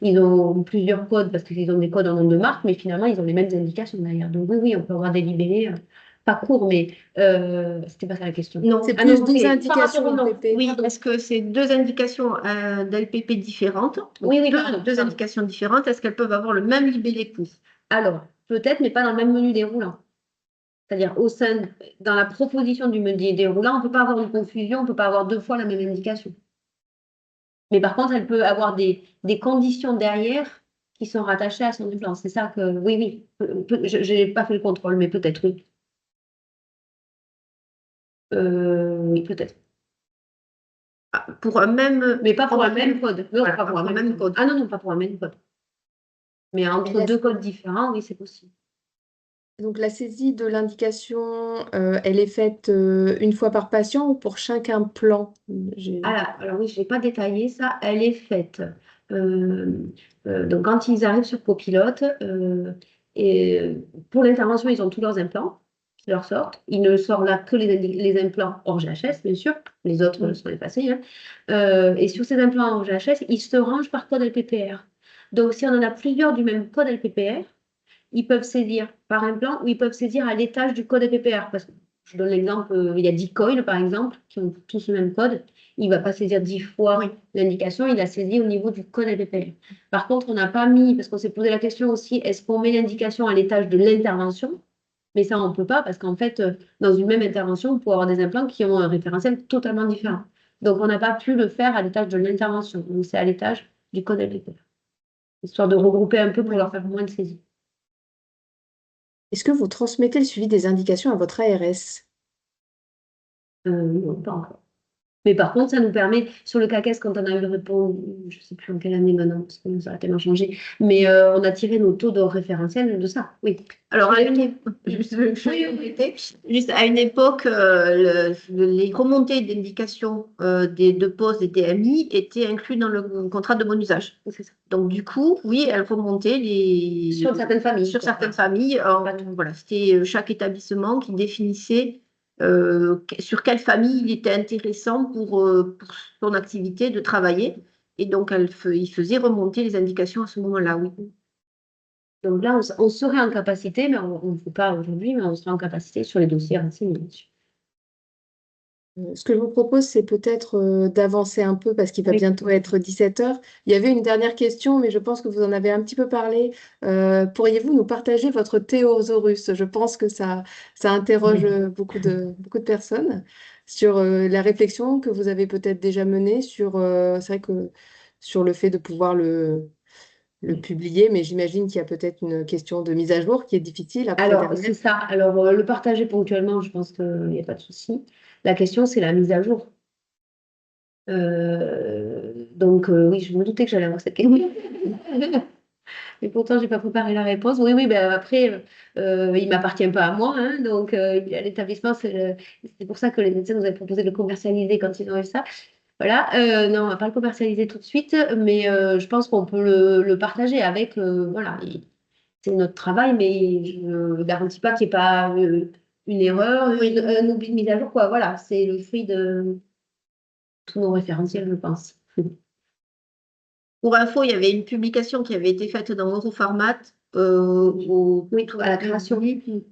ils ont plusieurs codes parce qu'ils ont des codes en nom de marque, mais finalement ils ont les mêmes indications derrière. Donc oui, on peut avoir des libellés. Pas court, mais c'était pas ça la question. Non, C'est plus 12 ok. indications LPP. Oui, est-ce que c'est 2 indications d'LPP différentes? Donc, Oui, deux pardon. indications différentes, est-ce qu'elles peuvent avoir le même libellé court? Alors, peut-être, mais pas dans le même menu déroulant. C'est-à-dire, dans la proposition du menu déroulant, on ne peut pas avoir une confusion, on ne peut pas avoir 2 fois la même indication. Mais par contre, elle peut avoir des conditions derrière qui sont rattachées à son implant. C'est ça que, oui. Je n'ai pas fait le contrôle, mais peut-être, oui. Oui, peut-être. Pour un même. Mais pas pour un même code. Non, Voilà, pas pour un même code. Ah non, pas pour un même code. Mais entre 2 codes différents, oui, c'est possible. Donc la saisie de l'indication, elle est faite une fois par patient ou pour chaque implant? Alors oui, je n'ai pas détaillé ça. Elle est faite. Donc quand ils arrivent sur copilote, pour l'intervention, ils ont tous leurs implants qui leur sortent. Ils ne sortent là que les implants hors GHS, bien sûr. Les autres sont effacés. Hein. Et sur ces implants hors GHS, ils se rangent par code LPPR. Donc si on en a plusieurs du même code LPPR, ils peuvent saisir par implant ou ils peuvent saisir à l'étage du code LPPR. Parce que je donne l'exemple, il y a 10 coils par exemple, qui ont tous le même code. Il ne va pas saisir 10 fois l'indication, il a saisi au niveau du code LPPR. Par contre, on n'a pas mis, parce qu'on s'est posé la question aussi, est-ce qu'on met l'indication à l'étage de l'intervention? Mais ça, on ne peut pas, parce qu'en fait, dans une même intervention, on peut avoir des implants qui ont un référentiel totalement différent. Donc, on n'a pas pu le faire à l'étage de l'intervention. Donc, c'est à l'étage du code LPPR. Histoire de regrouper un peu pour leur faire moins de saisie. Est-ce que vous transmettez le suivi des indications à votre ARS? Non, pas encore. Mais par contre, ça nous permet, sur le CACES, quand on a eu le réponse, je ne sais plus en quelle année maintenant, parce que ça a tellement changé, mais on a tiré nos taux de référentiel de ça, oui. Alors, à une époque, juste à une époque, les remontées d'indications de postes des DMI étaient inclus dans le contrat de bon usage. Donc, du coup, oui, elles remontaient Sur certaines familles. Sur certaines familles. Voilà, c'était chaque établissement qui définissait sur quelle famille il était intéressant pour son activité de travailler. Et donc, il faisait remonter les indications à ce moment-là, oui. Donc là, on serait en capacité, mais on ne le fait pas aujourd'hui, mais on serait en capacité sur les dossiers renseignés. Ce que je vous propose, c'est peut-être d'avancer un peu parce qu'il va bientôt être 17 h. Il y avait une dernière question, mais je pense que vous en avez un petit peu parlé. Pourriez-vous nous partager votre thésaurus? Je pense que ça interroge beaucoup de personnes sur la réflexion que vous avez peut-être déjà menée sur, c'est vrai que sur le fait de pouvoir le publier, mais j'imagine qu'il y a peut-être une question de mise à jour qui est difficile après Alors, derrière. c'est ça. Alors, le partager ponctuellement, je pense qu'il n'y a pas de souci. La question, c'est la mise à jour. Donc, oui, je me doutais que j'allais avoir cette question. Mais pourtant, je n'ai pas préparé la réponse. Oui, ben après, il ne m'appartient pas à moi. Hein, donc, à l'établissement, c'est pour ça que les médecins nous avaient proposé de le commercialiser quand ils ont eu ça. Voilà, non, on ne va pas le commercialiser tout de suite, mais je pense qu'on peut le partager avec, voilà, c'est notre travail, mais je ne garantis pas qu'il n'y ait pas une erreur, un oubli de mise à jour, quoi. Voilà, c'est le fruit de tous nos référentiels, je pense. Pour info, il y avait une publication qui avait été faite dans Europharmat oui, à la création.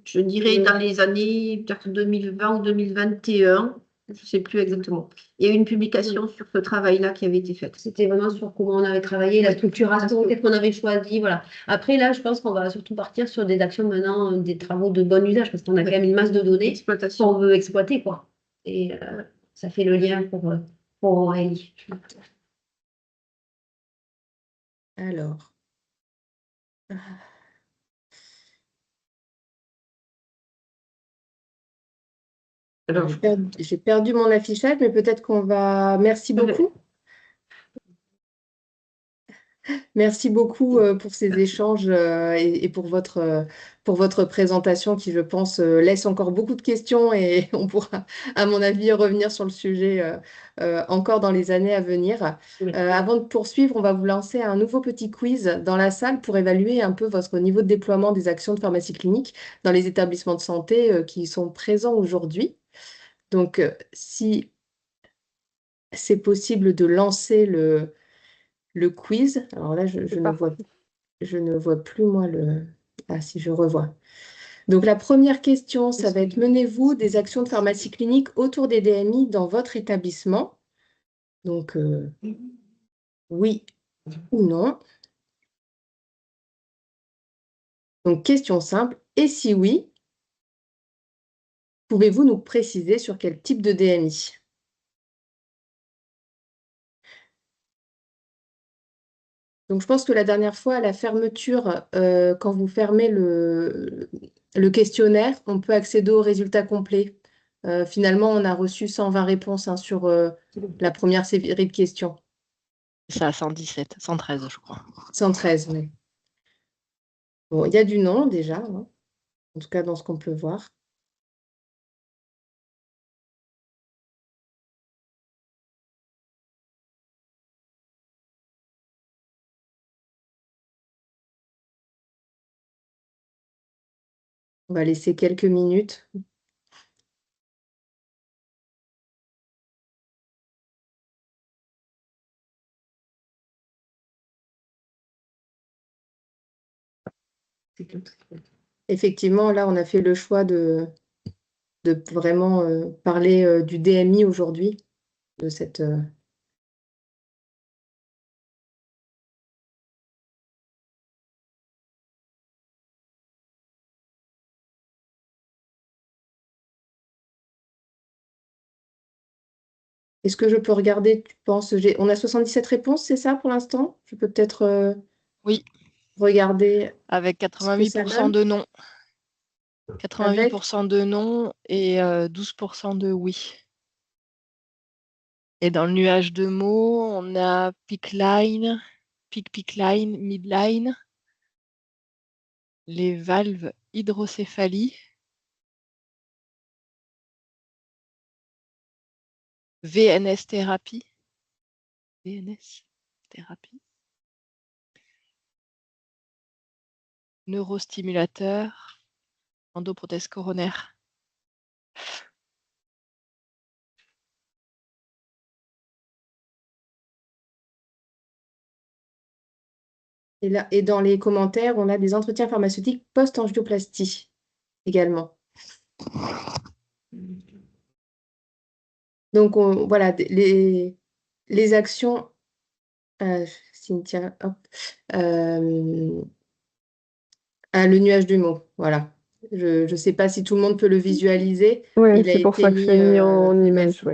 Je dirais dans les années peut-être 2020 ou 2021, je ne sais plus exactement. Il y a eu une publication sur ce travail-là qui avait été faite. C'était vraiment sur comment on avait travaillé, la structuration, qu'est-ce qu'on avait choisi, voilà. Après, là, je pense qu'on va surtout partir sur des actions maintenant, des travaux de bon usage, parce qu'on a quand même une masse de données Exploitation. qu'on veut exploiter, quoi. Et ça fait le lien pour Aurélie. Alors. Alors, J'ai perdu mon affichage, mais peut-être qu'on va... Merci beaucoup. Merci beaucoup pour ces échanges et pour votre présentation qui, je pense, laisse encore beaucoup de questions et on pourra, à mon avis, revenir sur le sujet encore dans les années à venir. Avant de poursuivre, on va vous lancer un nouveau petit quiz dans la salle pour évaluer un peu votre niveau de déploiement des actions de pharmacie clinique dans les établissements de santé qui sont présents aujourd'hui. Donc, si c'est possible de lancer le quiz. Alors là, je ne vois plus, moi, le... Ah, si, je revois. Donc, la première question, ça va être: menez-vous des actions de pharmacie clinique autour des DMI dans votre établissement? Donc, oui ou non. Donc, question simple. Et si oui, pouvez-vous nous préciser sur quel type de DMI? Donc, je pense que la dernière fois, à la fermeture, quand vous fermez le questionnaire, on peut accéder aux résultats complets. Finalement, on a reçu 120 réponses hein, sur la première série de questions. C'est à 117, 113, je crois. 113, oui. Bon, il y a du non déjà, hein, en tout cas dans ce qu'on peut voir. On va laisser quelques minutes. Effectivement, là, on a fait le choix de vraiment parler du DMI aujourd'hui, de cette... Est-ce que je peux regarder, tu penses, on a 77 réponses, c'est ça pour l'instant? Je peux peut-être Oui, regarder avec ce que ça 88% donne. de non. 88% de non et 12% de oui. Et dans le nuage de mots, on a pickline, pickline, midline, les valves hydrocéphalie, VNS thérapie, neurostimulateur, endoprothèse coronaire. Et dans les commentaires, on a des entretiens pharmaceutiques post-angioplastie également. Donc, voilà, les actions... Cynthia, hop. Le nuage du mot, voilà. Je ne sais pas si tout le monde peut le visualiser. Oui, Il a c'est pour été ça que c'est mis en image, merci. oui.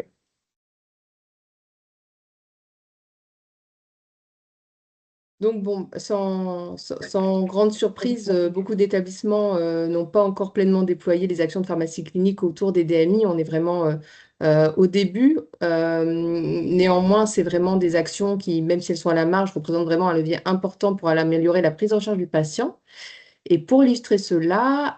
Donc, bon, sans grande surprise, beaucoup d'établissements n'ont pas encore pleinement déployé les actions de pharmacie clinique autour des DMI. On est vraiment au début. Néanmoins, c'est vraiment des actions qui, même si elles sont à la marge, représentent vraiment un levier important pour améliorer la prise en charge du patient. Et pour illustrer cela,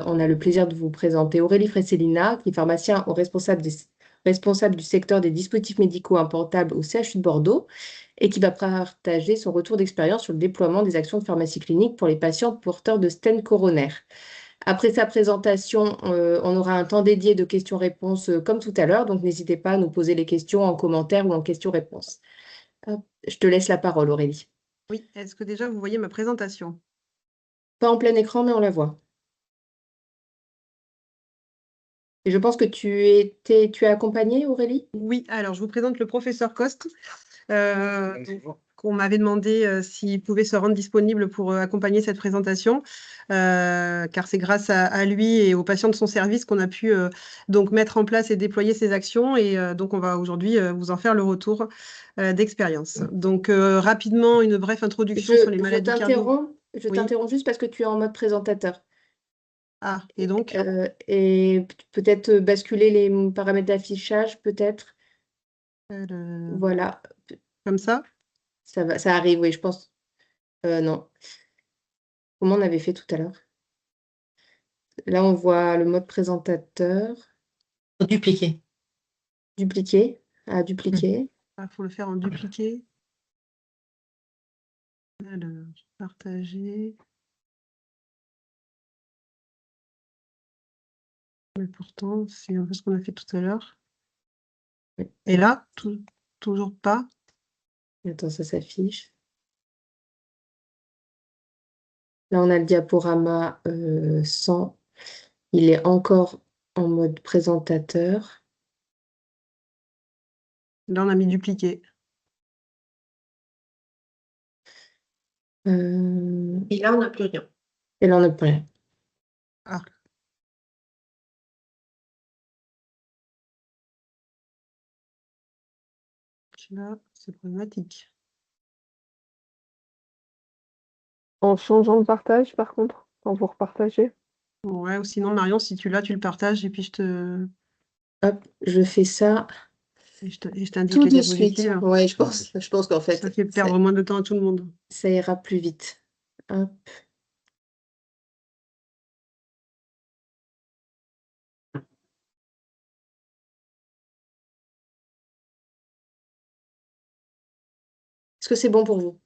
on a le plaisir de vous présenter Aurélie Fresselina, qui est pharmacien responsable du secteur des dispositifs médicaux importables au CHU de Bordeaux et qui va partager son retour d'expérience sur le déploiement des actions de pharmacie clinique pour les patients porteurs de stènes coronaires. Après sa présentation, on aura un temps dédié de questions-réponses comme tout à l'heure, donc n'hésitez pas à nous poser les questions en commentaire ou en questions-réponses. Je te laisse la parole, Aurélie. Oui, est-ce que déjà vous voyez ma présentation? Pas en plein écran, mais on la voit. Et je pense que tu es accompagnée, Aurélie? Oui, alors je vous présente le professeur Coste, qu'on m'avait demandé s'il pouvait se rendre disponible pour accompagner cette présentation, car c'est grâce à lui et aux patients de son service qu'on a pu donc mettre en place et déployer ces actions. Et donc on va aujourd'hui vous en faire le retour d'expérience. Donc rapidement, une brève introduction sur les maladies cardio. Je Oui. t'interromps juste parce que tu es en mode présentateur. Ah, et donc, Et peut-être basculer les paramètres d'affichage, peut-être. Voilà, comme ça. ça arrive, oui, je pense. Non. Comment on avait fait tout à l'heure? Là, on voit le mode présentateur. Dupliquer. Dupliquer. À dupliquer. Il faut le faire en dupliqué. Alors, partager. Mais pourtant, c'est un peu ce qu'on a fait tout à l'heure. Et là, toujours pas. Attends, ça s'affiche. Là, on a le diaporama 100. Il est encore en mode présentateur. Là, on a mis dupliqué. Et là, on n'a plus rien. Et là, on n'a plus rien. Ah. Là, c'est problématique. En changeant de partage, par contre, quand vous repartagez. Ouais, ou sinon, Marion, si tu l'as, tu le partages et puis Hop, je fais ça je t'indique tout les de suite. diapositives. Ouais, je pense qu'en fait, Ça fait perdre moins de temps à tout le monde. ça ira plus vite. Hop. Est-ce que c'est bon pour vous?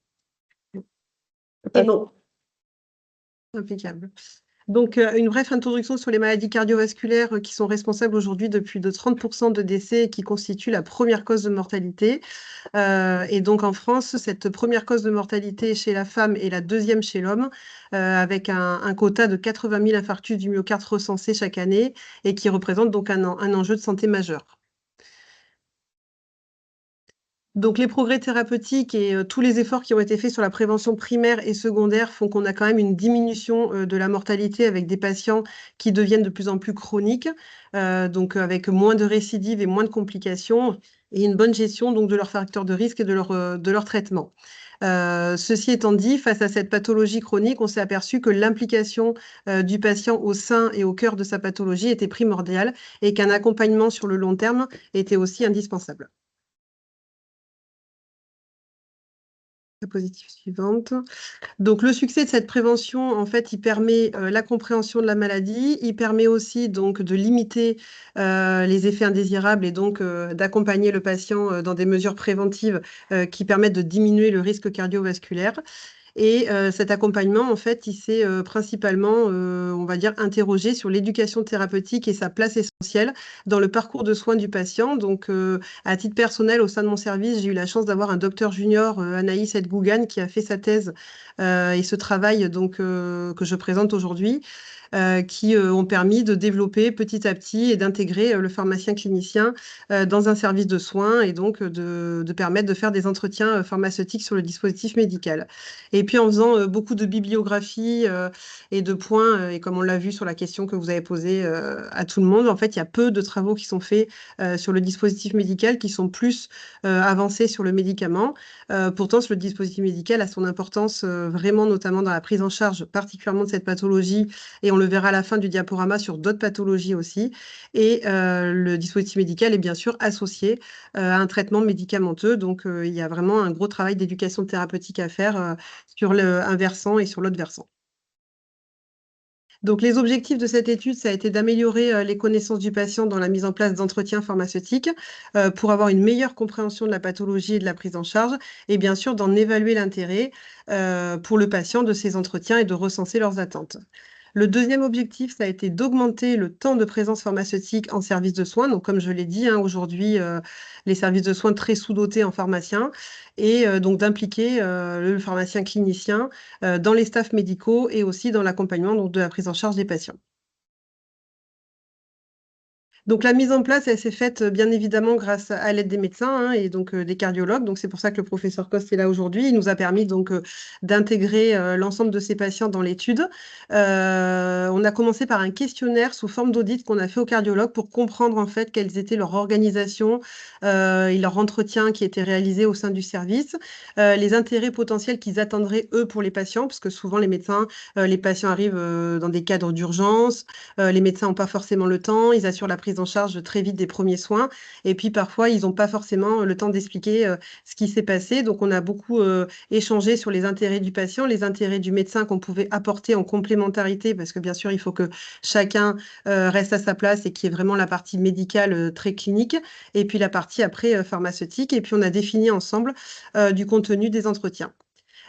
C'est bon. Impeccable. Donc, une brève introduction sur les maladies cardiovasculaires qui sont responsables aujourd'hui de plus de 30% de décès et qui constituent la première cause de mortalité. Et donc, en France, cette première cause de mortalité chez la femme est la deuxième chez l'homme, avec un quota de 80 000 infarctus du myocarde recensés chaque année et qui représente donc un enjeu de santé majeur. Donc les progrès thérapeutiques et tous les efforts qui ont été faits sur la prévention primaire et secondaire font qu'on a quand même une diminution de la mortalité avec des patients qui deviennent de plus en plus chroniques, donc avec moins de récidives et moins de complications et une bonne gestion donc de leurs facteurs de risque et de leur traitement. Ceci étant dit, face à cette pathologie chronique, on s'est aperçu que l'implication du patient au sein et au cœur de sa pathologie était primordiale et qu'un accompagnement sur le long terme était aussi indispensable. Diapositive suivante. Donc, le succès de cette prévention, en fait, il permet la compréhension de la maladie, il permet aussi donc de limiter les effets indésirables et donc d'accompagner le patient dans des mesures préventives qui permettent de diminuer le risque cardiovasculaire. Et cet accompagnement, en fait, il s'est principalement, on va dire, interrogé sur l'éducation thérapeutique et sa place essentielle dans le parcours de soins du patient. Donc, à titre personnel, au sein de mon service, j'ai eu la chance d'avoir un docteur junior, Anaïs Edgougan, qui a fait sa thèse et ce travail donc, que je présente aujourd'hui. Qui ont permis de développer petit à petit et d'intégrer le pharmacien clinicien dans un service de soins et donc de permettre de faire des entretiens pharmaceutiques sur le dispositif médical. Et puis en faisant beaucoup de bibliographie et de points, et comme on l'a vu sur la question que vous avez posée à tout le monde, en fait, il y a peu de travaux qui sont faits sur le dispositif médical qui sont plus avancés sur le médicament. Pourtant, le dispositif médical a son importance vraiment, notamment dans la prise en charge, particulièrement de cette pathologie, et on le verra à la fin du diaporama sur d'autres pathologies aussi. Et le dispositif médical est bien sûr associé à un traitement médicamenteux. Donc, il y a vraiment un gros travail d'éducation thérapeutique à faire sur un versant et sur l'autre versant. Donc, les objectifs de cette étude, ça a été d'améliorer les connaissances du patient dans la mise en place d'entretiens pharmaceutiques pour avoir une meilleure compréhension de la pathologie et de la prise en charge, et bien sûr d'en évaluer l'intérêt pour le patient de ces entretiens et de recenser leurs attentes. Le deuxième objectif, ça a été d'augmenter le temps de présence pharmaceutique en service de soins. Donc, comme je l'ai dit, hein, aujourd'hui, les services de soins très sous-dotés en pharmaciens et donc d'impliquer le pharmacien clinicien dans les staffs médicaux et aussi dans l'accompagnement donc, de la prise en charge des patients. Donc la mise en place, elle s'est faite bien évidemment grâce à l'aide des médecins hein, et donc des cardiologues. Donc c'est pour ça que le professeur Coste est là aujourd'hui. Il nous a permis donc d'intégrer l'ensemble de ces patients dans l'étude. On a commencé par un questionnaire sous forme d'audit qu'on a fait aux cardiologues pour comprendre en fait quelles étaient leur organisation et leur entretien qui était réalisé au sein du service, les intérêts potentiels qu'ils attendraient eux pour les patients, parce que souvent les médecins, les patients arrivent dans des cadres d'urgence. Les médecins n'ont pas forcément le temps, ils assurent la prise en charge très vite des premiers soins. Et puis parfois, ils n'ont pas forcément le temps d'expliquer ce qui s'est passé. Donc, on a beaucoup échangé sur les intérêts du patient, les intérêts du médecin qu'on pouvait apporter en complémentarité, parce que bien sûr, il faut que chacun reste à sa place et qu'il y ait vraiment la partie médicale très clinique, et puis la partie après pharmaceutique. Et puis, on a défini ensemble du contenu des entretiens.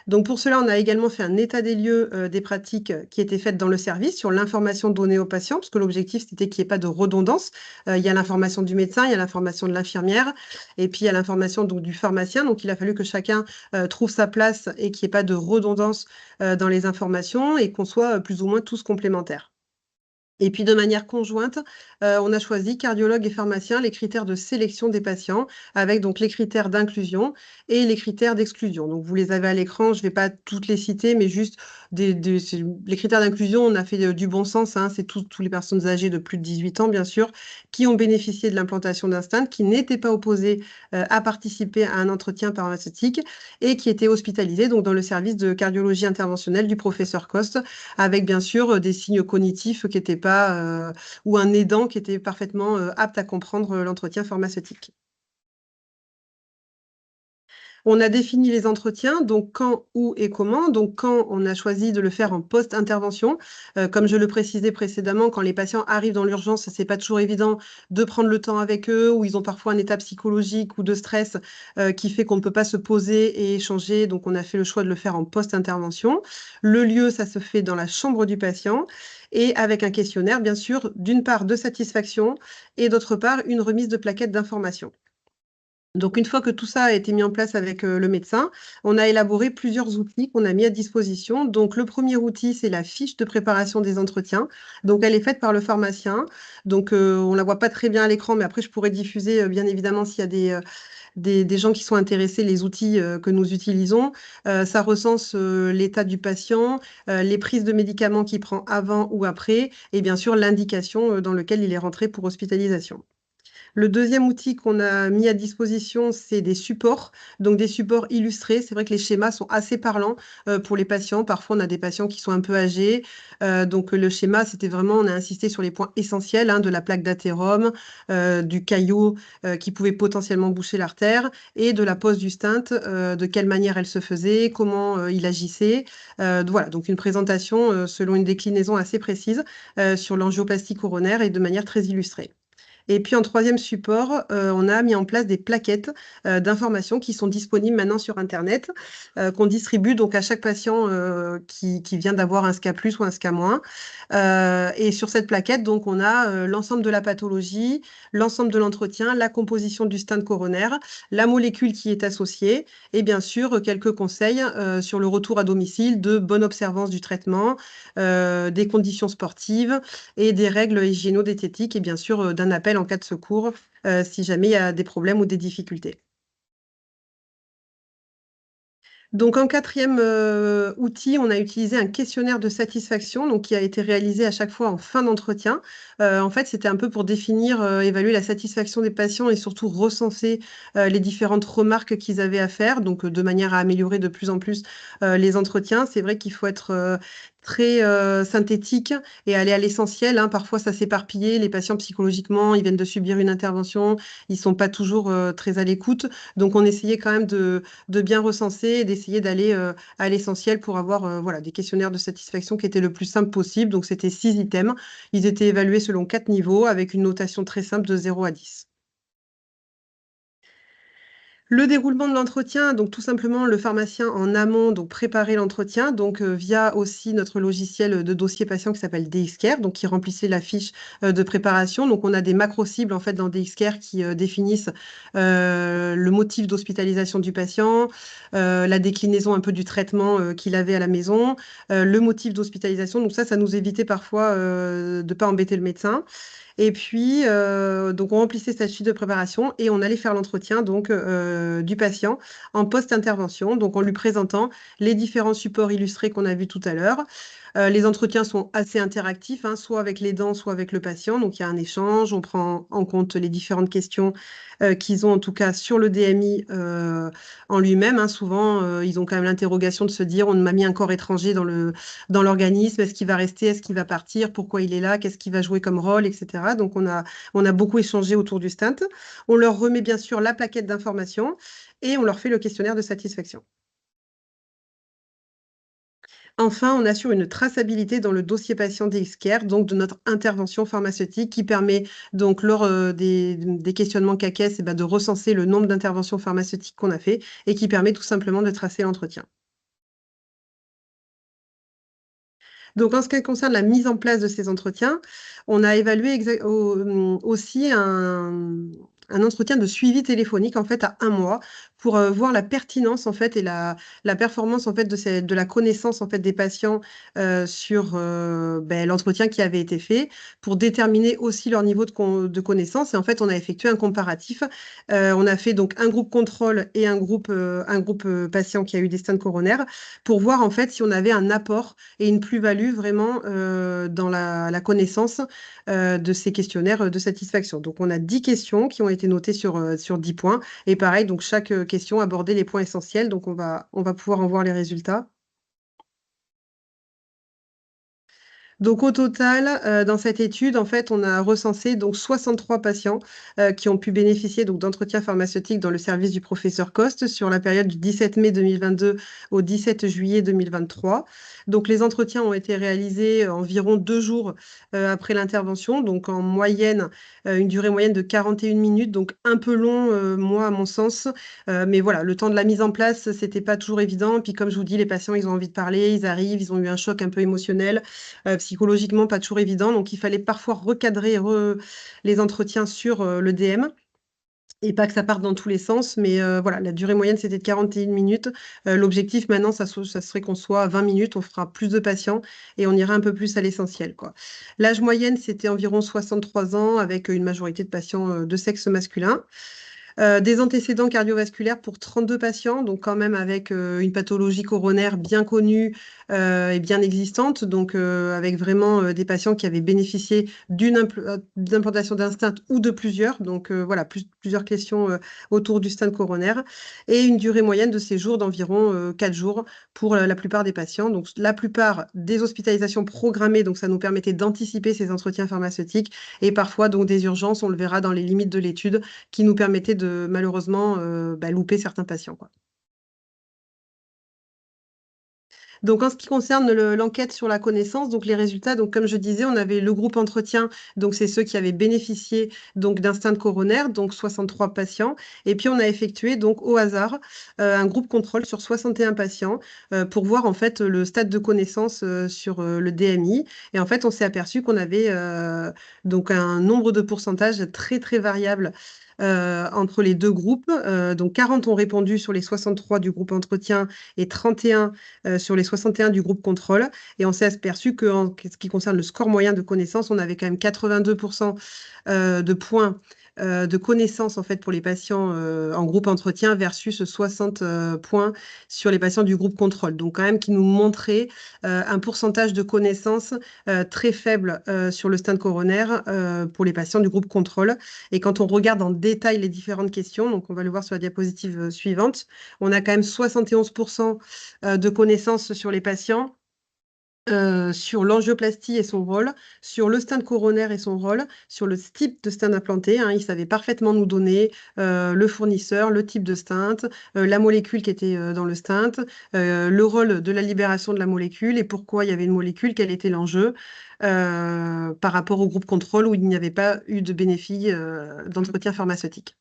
Donc pour cela, on a également fait un état des lieux des pratiques qui étaient faites dans le service sur l'information donnée aux patients, parce que l'objectif, c'était qu'il n'y ait pas de redondance. Il y a l'information du médecin, il y a l'information de l'infirmière, et puis il y a l'information donc, du pharmacien. Donc il a fallu que chacun trouve sa place et qu'il n'y ait pas de redondance dans les informations et qu'on soit plus ou moins tous complémentaires. Et puis de manière conjointe, on a choisi cardiologue et pharmacien les critères de sélection des patients avec donc les critères d'inclusion et les critères d'exclusion. Donc vous les avez à l'écran, je ne vais pas toutes les citer, mais juste les critères d'inclusion, on a fait du bon sens, hein, c'est toutes les personnes âgées de plus de 18 ans bien sûr, qui ont bénéficié de l'implantation d'un stent, qui n'étaient pas opposées à participer à un entretien pharmaceutique et qui étaient hospitalisées donc dans le service de cardiologie interventionnelle du professeur Coste, avec bien sûr des signes cognitifs qui n'étaient pas, ou un aidant qui était parfaitement apte à comprendre l'entretien pharmaceutique. On a défini les entretiens, donc quand, où et comment. Donc quand on a choisi de le faire en post-intervention, comme je le précisais précédemment, quand les patients arrivent dans l'urgence, c'est pas toujours évident de prendre le temps avec eux, ou ils ont parfois un état psychologique ou de stress qui fait qu'on ne peut pas se poser et échanger. Donc on a fait le choix de le faire en post-intervention. Le lieu, ça se fait dans la chambre du patient et avec un questionnaire, bien sûr, d'une part de satisfaction et d'autre part une remise de plaquettes d'information. Donc, une fois que tout ça a été mis en place avec le médecin, on a élaboré plusieurs outils qu'on a mis à disposition. Donc, le premier outil, c'est la fiche de préparation des entretiens. Donc, elle est faite par le pharmacien. Donc, on ne la voit pas très bien à l'écran, mais après, je pourrais diffuser, bien évidemment, s'il y a des gens qui sont intéressés, les outils que nous utilisons. Ça recense l'état du patient, les prises de médicaments qu'il prend avant ou après, et bien sûr, l'indication dans laquelle il est rentré pour hospitalisation. Le deuxième outil qu'on a mis à disposition, c'est des supports, donc des supports illustrés. C'est vrai que les schémas sont assez parlants pour les patients. Parfois, on a des patients qui sont un peu âgés. Donc, le schéma, c'était vraiment, on a insisté sur les points essentiels hein, de la plaque d'athérome, du caillot qui pouvait potentiellement boucher l'artère et de la pose du stent, de quelle manière elle se faisait, comment il agissait. Voilà, donc une présentation selon une déclinaison assez précise sur l'angioplastie coronaire et de manière très illustrée. Et puis en troisième support, on a mis en place des plaquettes d'informations qui sont disponibles maintenant sur Internet, qu'on distribue donc à chaque patient qui vient d'avoir un SCA+ ou un SCA-. Et sur cette plaquette, donc, on a l'ensemble de la pathologie, l'ensemble de l'entretien, la composition du stent coronaire, la molécule qui est associée, et bien sûr quelques conseils sur le retour à domicile, de bonne observance du traitement, des conditions sportives et des règles hygiéno-diététiques, et bien sûr d'un appel en cas de secours si jamais il y a des problèmes ou des difficultés. Donc, en quatrième outil, on a utilisé un questionnaire de satisfaction donc, qui a été réalisé à chaque fois en fin d'entretien. En fait, c'était un peu pour définir, évaluer la satisfaction des patients et surtout recenser les différentes remarques qu'ils avaient à faire, donc de manière à améliorer de plus en plus les entretiens. C'est vrai qu'il faut être très synthétique et aller à l'essentiel, hein. Parfois, ça s'éparpillait. Les patients, psychologiquement, ils viennent de subir une intervention. Ils ne sont pas toujours très à l'écoute. Donc, on essayait quand même de bien recenser et d'essayer d'aller à l'essentiel pour avoir voilà, des questionnaires de satisfaction qui étaient le plus simple possible. Donc, c'était 6 items. Ils étaient évalués selon 4 niveaux avec une notation très simple de 0 à 10. Le déroulement de l'entretien, donc tout simplement le pharmacien en amont, donc préparer l'entretien, donc via aussi notre logiciel de dossier patient qui s'appelle DXCare, donc qui remplissait la fiche de préparation. Donc on a des macro-cibles en fait dans DXCare qui définissent le motif d'hospitalisation du patient, la déclinaison un peu du traitement qu'il avait à la maison, le motif d'hospitalisation. Donc ça nous évitait parfois de ne pas embêter le médecin. Et puis, donc on remplissait cette fiche de préparation et on allait faire l'entretien donc du patient en post-intervention, donc en lui présentant les différents supports illustrés qu'on a vus tout à l'heure. Les entretiens sont assez interactifs, hein, soit avec l'aidant, soit avec le patient. Donc, il y a un échange, on prend en compte les différentes questions qu'ils ont en tout cas sur le DMI en lui-même, hein. Souvent, ils ont quand même l'interrogation de se dire, on m'a mis un corps étranger dans l'organisme, est-ce qu'il va rester, est-ce qu'il va partir, pourquoi il est là, qu'est-ce qu'il va jouer comme rôle, etc. Donc, on a beaucoup échangé autour du STINT. On leur remet bien sûr la plaquette d'information et on leur fait le questionnaire de satisfaction. Enfin, on assure une traçabilité dans le dossier patient DXCare, donc de notre intervention pharmaceutique qui permet donc lors des questionnements CAQES de recenser le nombre d'interventions pharmaceutiques qu'on a fait et qui permet tout simplement de tracer l'entretien. Donc, en ce qui concerne la mise en place de ces entretiens, on a évalué aussi un entretien de suivi téléphonique en fait à 1 mois pour voir la pertinence en fait et la performance en fait de la connaissance en fait des patients sur l'entretien qui avait été fait pour déterminer aussi leur niveau de connaissance. Et en fait, on a effectué un comparatif. On a fait donc un groupe contrôle et un groupe patient qui a eu des stents coronaires pour voir en fait si on avait un apport et une plus-value vraiment dans la connaissance de ces questionnaires de satisfaction. Donc, on a 10 questions qui ont été notées sur 10 points. Et pareil, donc chaque question abordait les points essentiels. Donc, on va pouvoir en voir les résultats. Donc, au total, dans cette étude, en fait, on a recensé donc 63 patients qui ont pu bénéficier donc d'entretiens pharmaceutiques dans le service du professeur Coste sur la période du 17 mai 2022 au 17 juillet 2023. Donc, les entretiens ont été réalisés environ 2 jours après l'intervention, donc en moyenne, une durée moyenne de 41 minutes, donc un peu long, moi, à mon sens. Mais voilà, le temps de la mise en place, c'était pas toujours évident. Puis, comme je vous dis, les patients, ils ont envie de parler, ils arrivent, ils ont eu un choc un peu émotionnel. Psychologiquement pas toujours évident. Donc, il fallait parfois recadrer les entretiens sur le DM. Et pas que ça parte dans tous les sens, mais voilà, la durée moyenne, c'était de 41 minutes. L'objectif maintenant, ça serait qu'on soit à 20 minutes, on fera plus de patients et on ira un peu plus à l'essentiel, quoi. L'âge moyenne, c'était environ 63 ans, avec une majorité de patients de sexe masculin. Des antécédents cardiovasculaires pour 32 patients, donc quand même avec une pathologie coronaire bien connue et bien existante, donc avec vraiment des patients qui avaient bénéficié d'une implantation d'un stent ou de plusieurs, donc voilà, plusieurs questions autour du stent coronaire, et une durée moyenne de séjour d'environ 4 jours pour la plupart des patients. Donc la plupart des hospitalisations programmées, donc ça nous permettait d'anticiper ces entretiens pharmaceutiques, et parfois donc des urgences, on le verra dans les limites de l'étude, qui nous permettaient de malheureusement louper certains patients, quoi. Donc, en ce qui concerne l'enquête sur la connaissance, donc les résultats, donc comme je disais, on avait le groupe entretien, donc c'est ceux qui avaient bénéficié donc d'un stent coronaire, donc 63 patients. Et puis on a effectué donc au hasard un groupe contrôle sur 61 patients pour voir en fait le stade de connaissance sur le DMI. Et en fait, on s'est aperçu qu'on avait donc un nombre de pourcentages très très variable entre les deux groupes. Donc 40 ont répondu sur les 63 du groupe entretien et 31 sur les 61 du groupe contrôle. Et on s'est aperçu qu'en ce qui concerne le score moyen de connaissance, on avait quand même 82% de points de connaissance en fait pour les patients en groupe entretien versus 60 points sur les patients du groupe contrôle. Donc quand même qui nous montrait un pourcentage de connaissance très faible sur le stent coronaire pour les patients du groupe contrôle. Et quand on regarde en détail les différentes questions, donc on va le voir sur la diapositive suivante, on a quand même 71% de connaissances sur les patients, sur l'angioplastie et son rôle, sur le stent coronaire et son rôle, sur le type de stent implanté, hein. Ils savaient parfaitement nous donner le fournisseur, le type de stent, la molécule qui était dans le stent, le rôle de la libération de la molécule et pourquoi il y avait une molécule, quel était l'enjeu par rapport au groupe contrôle où il n'y avait pas eu de bénéfice d'entretien pharmaceutique.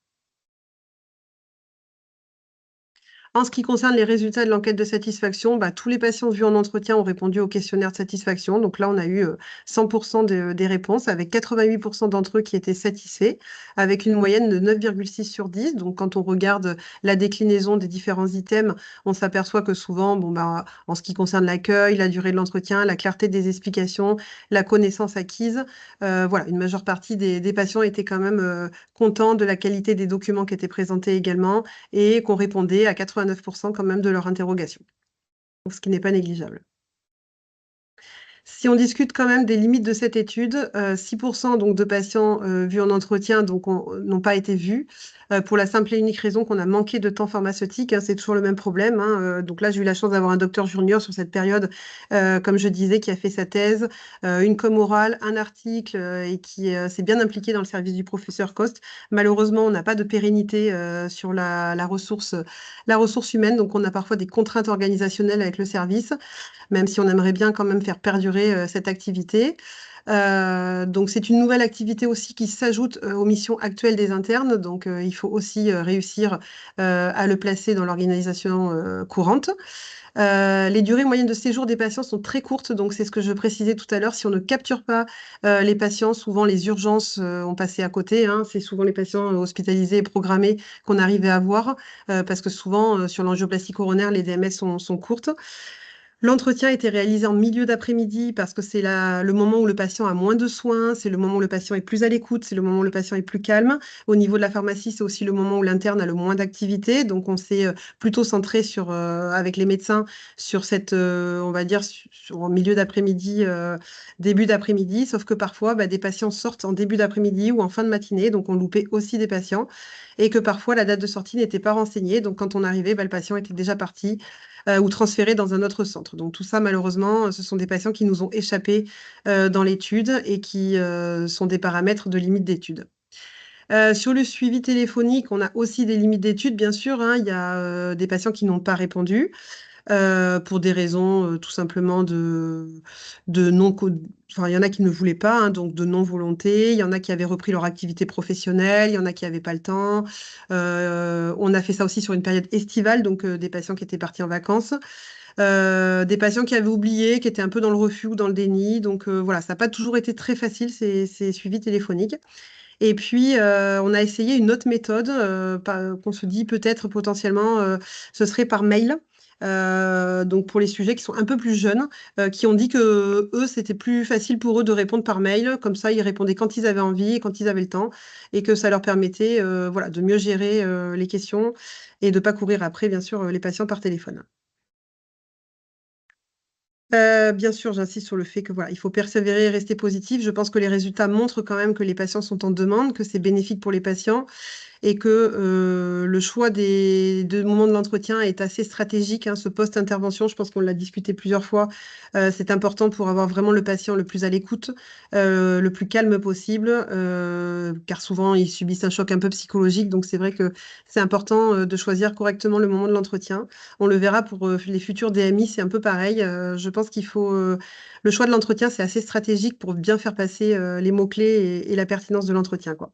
En ce qui concerne les résultats de l'enquête de satisfaction, tous les patients vus en entretien ont répondu au questionnaire de satisfaction. Donc là, on a eu 100% des réponses, avec 88% d'entre eux qui étaient satisfaits, avec une moyenne de 9,6 sur 10. Donc quand on regarde la déclinaison des différents items, on s'aperçoit que souvent, en ce qui concerne l'accueil, la durée de l'entretien, la clarté des explications, la connaissance acquise, voilà, une majeure partie des patients étaient quand même contents de la qualité des documents qui étaient présentés également et qu'on répondait à 89% quand même de leur interrogation, ce qui n'est pas négligeable. Si on discute quand même des limites de cette étude, 6% donc de patients vus en entretien n'ont pas été vus pour la simple et unique raison qu'on a manqué de temps pharmaceutique, hein, c'est toujours le même problème, hein, donc là, j'ai eu la chance d'avoir un docteur junior sur cette période, comme je disais, qui a fait sa thèse, une com orale, un article et qui s'est bien impliqué dans le service du professeur Coste. Malheureusement, on n'a pas de pérennité sur la ressource humaine, donc on a parfois des contraintes organisationnelles avec le service, même si on aimerait bien quand même faire perdurer cette activité. Donc c'est une nouvelle activité aussi qui s'ajoute aux missions actuelles des internes. Donc il faut aussi réussir à le placer dans l'organisation courante. Les durées moyennes de séjour des patients sont très courtes, donc c'est ce que je précisais tout à l'heure. Si on ne capture pas les patients, souvent les urgences ont passé à côté, hein. C'est souvent les patients hospitalisés et programmés qu'on arrivait à voir, parce que souvent sur l'angioplastie coronaire, les DMS sont courtes. L'entretien a été réalisé en milieu d'après-midi parce que c'est le moment où le patient a moins de soins, c'est le moment où le patient est plus à l'écoute, c'est le moment où le patient est plus calme. Au niveau de la pharmacie, c'est aussi le moment où l'interne a le moins d'activité. Donc, on s'est plutôt centré avec les médecins sur cette, on va dire, en milieu d'après-midi, début d'après-midi. Sauf que parfois, des patients sortent en début d'après-midi ou en fin de matinée. Donc, on loupait aussi des patients. Et que parfois, la date de sortie n'était pas renseignée. Donc, quand on arrivait, le patient était déjà parti ou transférés dans un autre centre. Donc tout ça, malheureusement, ce sont des patients qui nous ont échappé dans l'étude et qui sont des paramètres de limite d'étude. Sur le suivi téléphonique, on a aussi des limites d'étude, bien sûr, hein. Il y a des patients qui n'ont pas répondu pour des raisons tout simplement de non... Enfin, il y en a qui ne voulaient pas, hein, donc de non-volonté. Il y en a qui avaient repris leur activité professionnelle. Il y en a qui n'avaient pas le temps. On a fait ça aussi sur une période estivale, donc des patients qui étaient partis en vacances. Des patients qui avaient oublié, qui étaient un peu dans le refus ou dans le déni. Donc voilà, ça n'a pas toujours été très facile, ces suivis téléphoniques. Et puis, on a essayé une autre méthode qu'on se dit peut-être potentiellement, ce serait par mail. Donc pour les sujets qui sont un peu plus jeunes, qui ont dit que eux, c'était plus facile pour eux de répondre par mail. Comme ça, ils répondaient quand ils avaient envie et quand ils avaient le temps, et que ça leur permettait voilà, de mieux gérer les questions et de ne pas courir après, bien sûr, les patients par téléphone. Bien sûr, j'insiste sur le fait que voilà, il faut persévérer et rester positif. Je pense que les résultats montrent quand même que les patients sont en demande, que c'est bénéfique pour les patients et que le choix de moments de l'entretien est assez stratégique, hein, ce post-intervention. Je pense qu'on l'a discuté plusieurs fois. C'est important pour avoir vraiment le patient le plus à l'écoute, le plus calme possible, car souvent ils subissent un choc un peu psychologique. Donc c'est vrai que c'est important de choisir correctement le moment de l'entretien. On le verra pour les futurs DMI, c'est un peu pareil. Je pense qu'il faut le choix de l'entretien, c'est assez stratégique pour bien faire passer les mots-clés et la pertinence de l'entretien, quoi.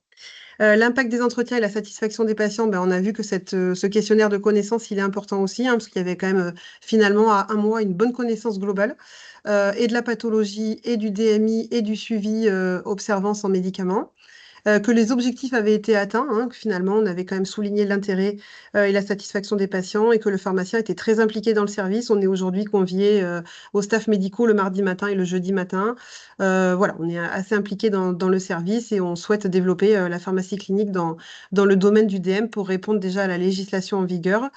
L'impact des entretiens et la satisfaction des patients, on a vu que ce questionnaire de connaissances, il est important aussi, hein, parce qu'il y avait quand même finalement à un mois une bonne connaissance globale et de la pathologie et du DMI et du suivi observant sans médicaments. Que les objectifs avaient été atteints, hein, que finalement on avait quand même souligné l'intérêt et la satisfaction des patients et que le pharmacien était très impliqué dans le service. On est aujourd'hui convié aux staffs médicaux le mardi matin et le jeudi matin. Voilà, on est assez impliqué dans le service et on souhaite développer la pharmacie clinique dans le domaine du DM pour répondre déjà à la législation en vigueur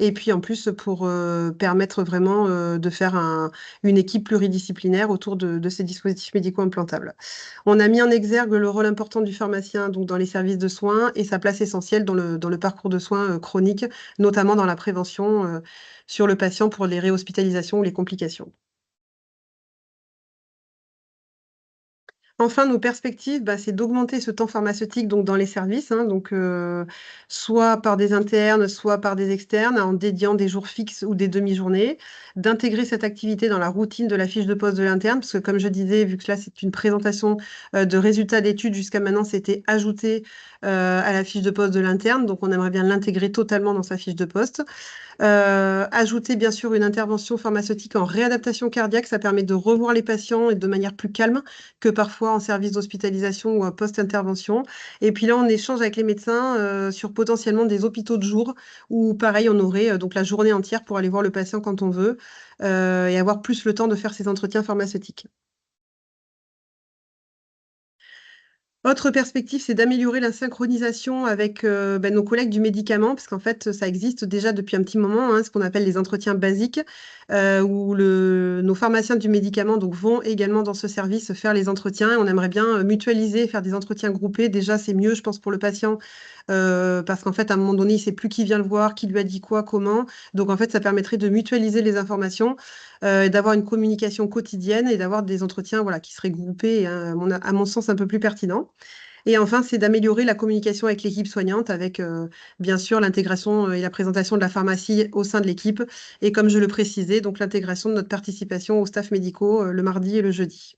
et puis en plus pour permettre vraiment de faire une équipe pluridisciplinaire autour de ces dispositifs médicaux implantables. On a mis en exergue le rôle important du pharmacien donc dans les services de soins et sa place essentielle dans le parcours de soins chroniques, notamment dans la prévention sur le patient pour les réhospitalisations ou les complications. Enfin, nos perspectives, c'est d'augmenter ce temps pharmaceutique donc, dans les services, hein, donc, soit par des internes, soit par des externes, en dédiant des jours fixes ou des demi-journées, d'intégrer cette activité dans la routine de la fiche de poste de l'interne, parce que comme je disais, vu que là c'est une présentation de résultats d'études, jusqu'à maintenant c'était ajouté à la fiche de poste de l'interne, donc on aimerait bien l'intégrer totalement dans sa fiche de poste. Ajouter bien sûr une intervention pharmaceutique en réadaptation cardiaque, ça permet de revoir les patients et de manière plus calme que parfois en service d'hospitalisation ou en post-intervention. Et puis là, on échange avec les médecins sur potentiellement des hôpitaux de jour où pareil, on aurait donc la journée entière pour aller voir le patient quand on veut et avoir plus le temps de faire ces entretiens pharmaceutiques. Autre perspective, c'est d'améliorer la synchronisation avec nos collègues du médicament, parce qu'en fait, ça existe déjà depuis un petit moment, hein, ce qu'on appelle les entretiens basiques, où nos pharmaciens du médicament donc, vont également dans ce service faire les entretiens. On aimerait bien mutualiser, faire des entretiens groupés. Déjà, c'est mieux, je pense, pour le patient, parce qu'en fait, à un moment donné, il ne sait plus qui vient le voir, qui lui a dit quoi, comment. Donc, en fait, ça permettrait de mutualiser les informations, d'avoir une communication quotidienne et d'avoir des entretiens voilà, qui seraient groupés, et, à mon sens, un peu plus pertinents. Et enfin, c'est d'améliorer la communication avec l'équipe soignante, avec bien sûr l'intégration et la présentation de la pharmacie au sein de l'équipe. Et comme je le précisais, donc l'intégration de notre participation aux staffs médicaux le mardi et le jeudi.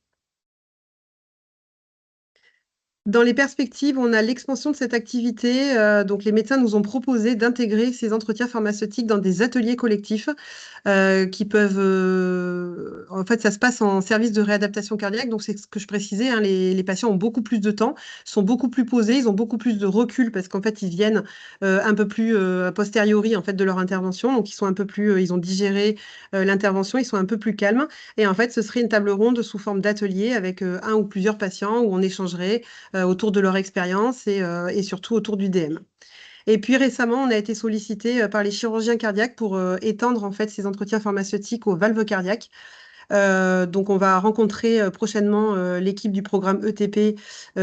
Dans les perspectives, on a l'expansion de cette activité. Donc, les médecins nous ont proposé d'intégrer ces entretiens pharmaceutiques dans des ateliers collectifs qui peuvent. En fait, ça se passe en service de réadaptation cardiaque. Donc, c'est ce que je précisais. Hein, les patients ont beaucoup plus de temps, sont beaucoup plus posés, ils ont beaucoup plus de recul parce qu'en fait, ils viennent un peu plus a posteriori en fait de leur intervention. Donc, ils sont un peu plus. Ils ont digéré l'intervention, ils sont un peu plus calmes. Et en fait, ce serait une table ronde sous forme d'atelier avec un ou plusieurs patients où on échangerait autour de leur expérience et surtout autour du DM. Et puis récemment, on a été sollicité par les chirurgiens cardiaques pour étendre en fait ces entretiens pharmaceutiques aux valves cardiaques. Donc, on va rencontrer prochainement l'équipe du programme ETP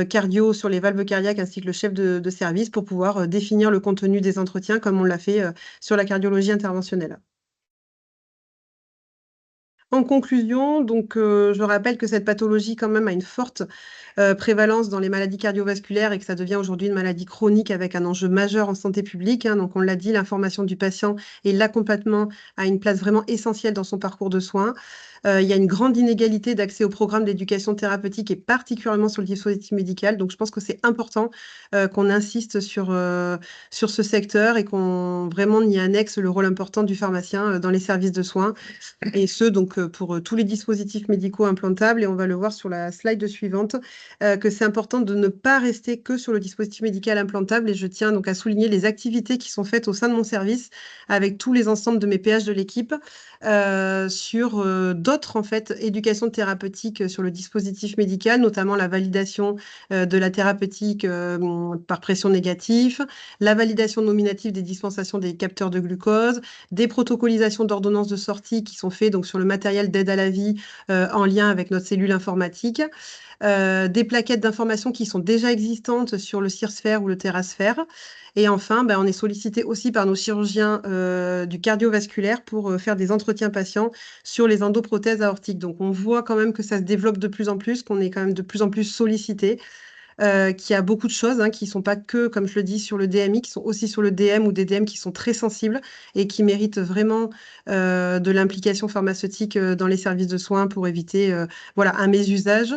cardio sur les valves cardiaques ainsi que le chef de service pour pouvoir définir le contenu des entretiens comme on l'a fait sur la cardiologie interventionnelle. En conclusion, donc, je rappelle que cette pathologie quand même a une forte prévalence dans les maladies cardiovasculaires et que ça devient aujourd'hui une maladie chronique avec un enjeu majeur en santé publique. Hein. Donc, on l'a dit, l'information du patient et l'accompagnement a une place vraiment essentielle dans son parcours de soins. Il y a une grande inégalité d'accès au programme d'éducation thérapeutique et particulièrement sur le dispositif médical. Donc, je pense que c'est important qu'on insiste sur ce secteur et qu'on vraiment y annexe le rôle important du pharmacien dans les services de soins. Et ce, donc, pour tous les dispositifs médicaux implantables. Et on va le voir sur la slide suivante, que c'est important de ne pas rester que sur le dispositif médical implantable. Et je tiens donc à souligner les activités qui sont faites au sein de mon service avec tous les ensembles de mes PH de l'équipe sur d'autres, en fait, éducations thérapeutiques sur le dispositif médical, notamment la validation de la thérapeutique par pression négative, la validation nominative des dispensations des capteurs de glucose, des protocolisations d'ordonnances de sortie qui sont faites donc, sur le matériel d'aide à la vie en lien avec notre cellule informatique. Des plaquettes d'information qui sont déjà existantes sur le CIRSPHER ou le TerraSPHER. Et enfin, on est sollicité aussi par nos chirurgiens du cardiovasculaire pour faire des entretiens patients sur les endoprothèses aortiques. Donc, on voit quand même que ça se développe de plus en plus, qu'on est quand même de plus en plus sollicité, qu'il y a beaucoup de choses qui ne sont pas que, comme je le dis, sur le DMI, qui sont aussi sur le DM ou des DM qui sont très sensibles et qui méritent vraiment de l'implication pharmaceutique dans les services de soins pour éviter un mésusage.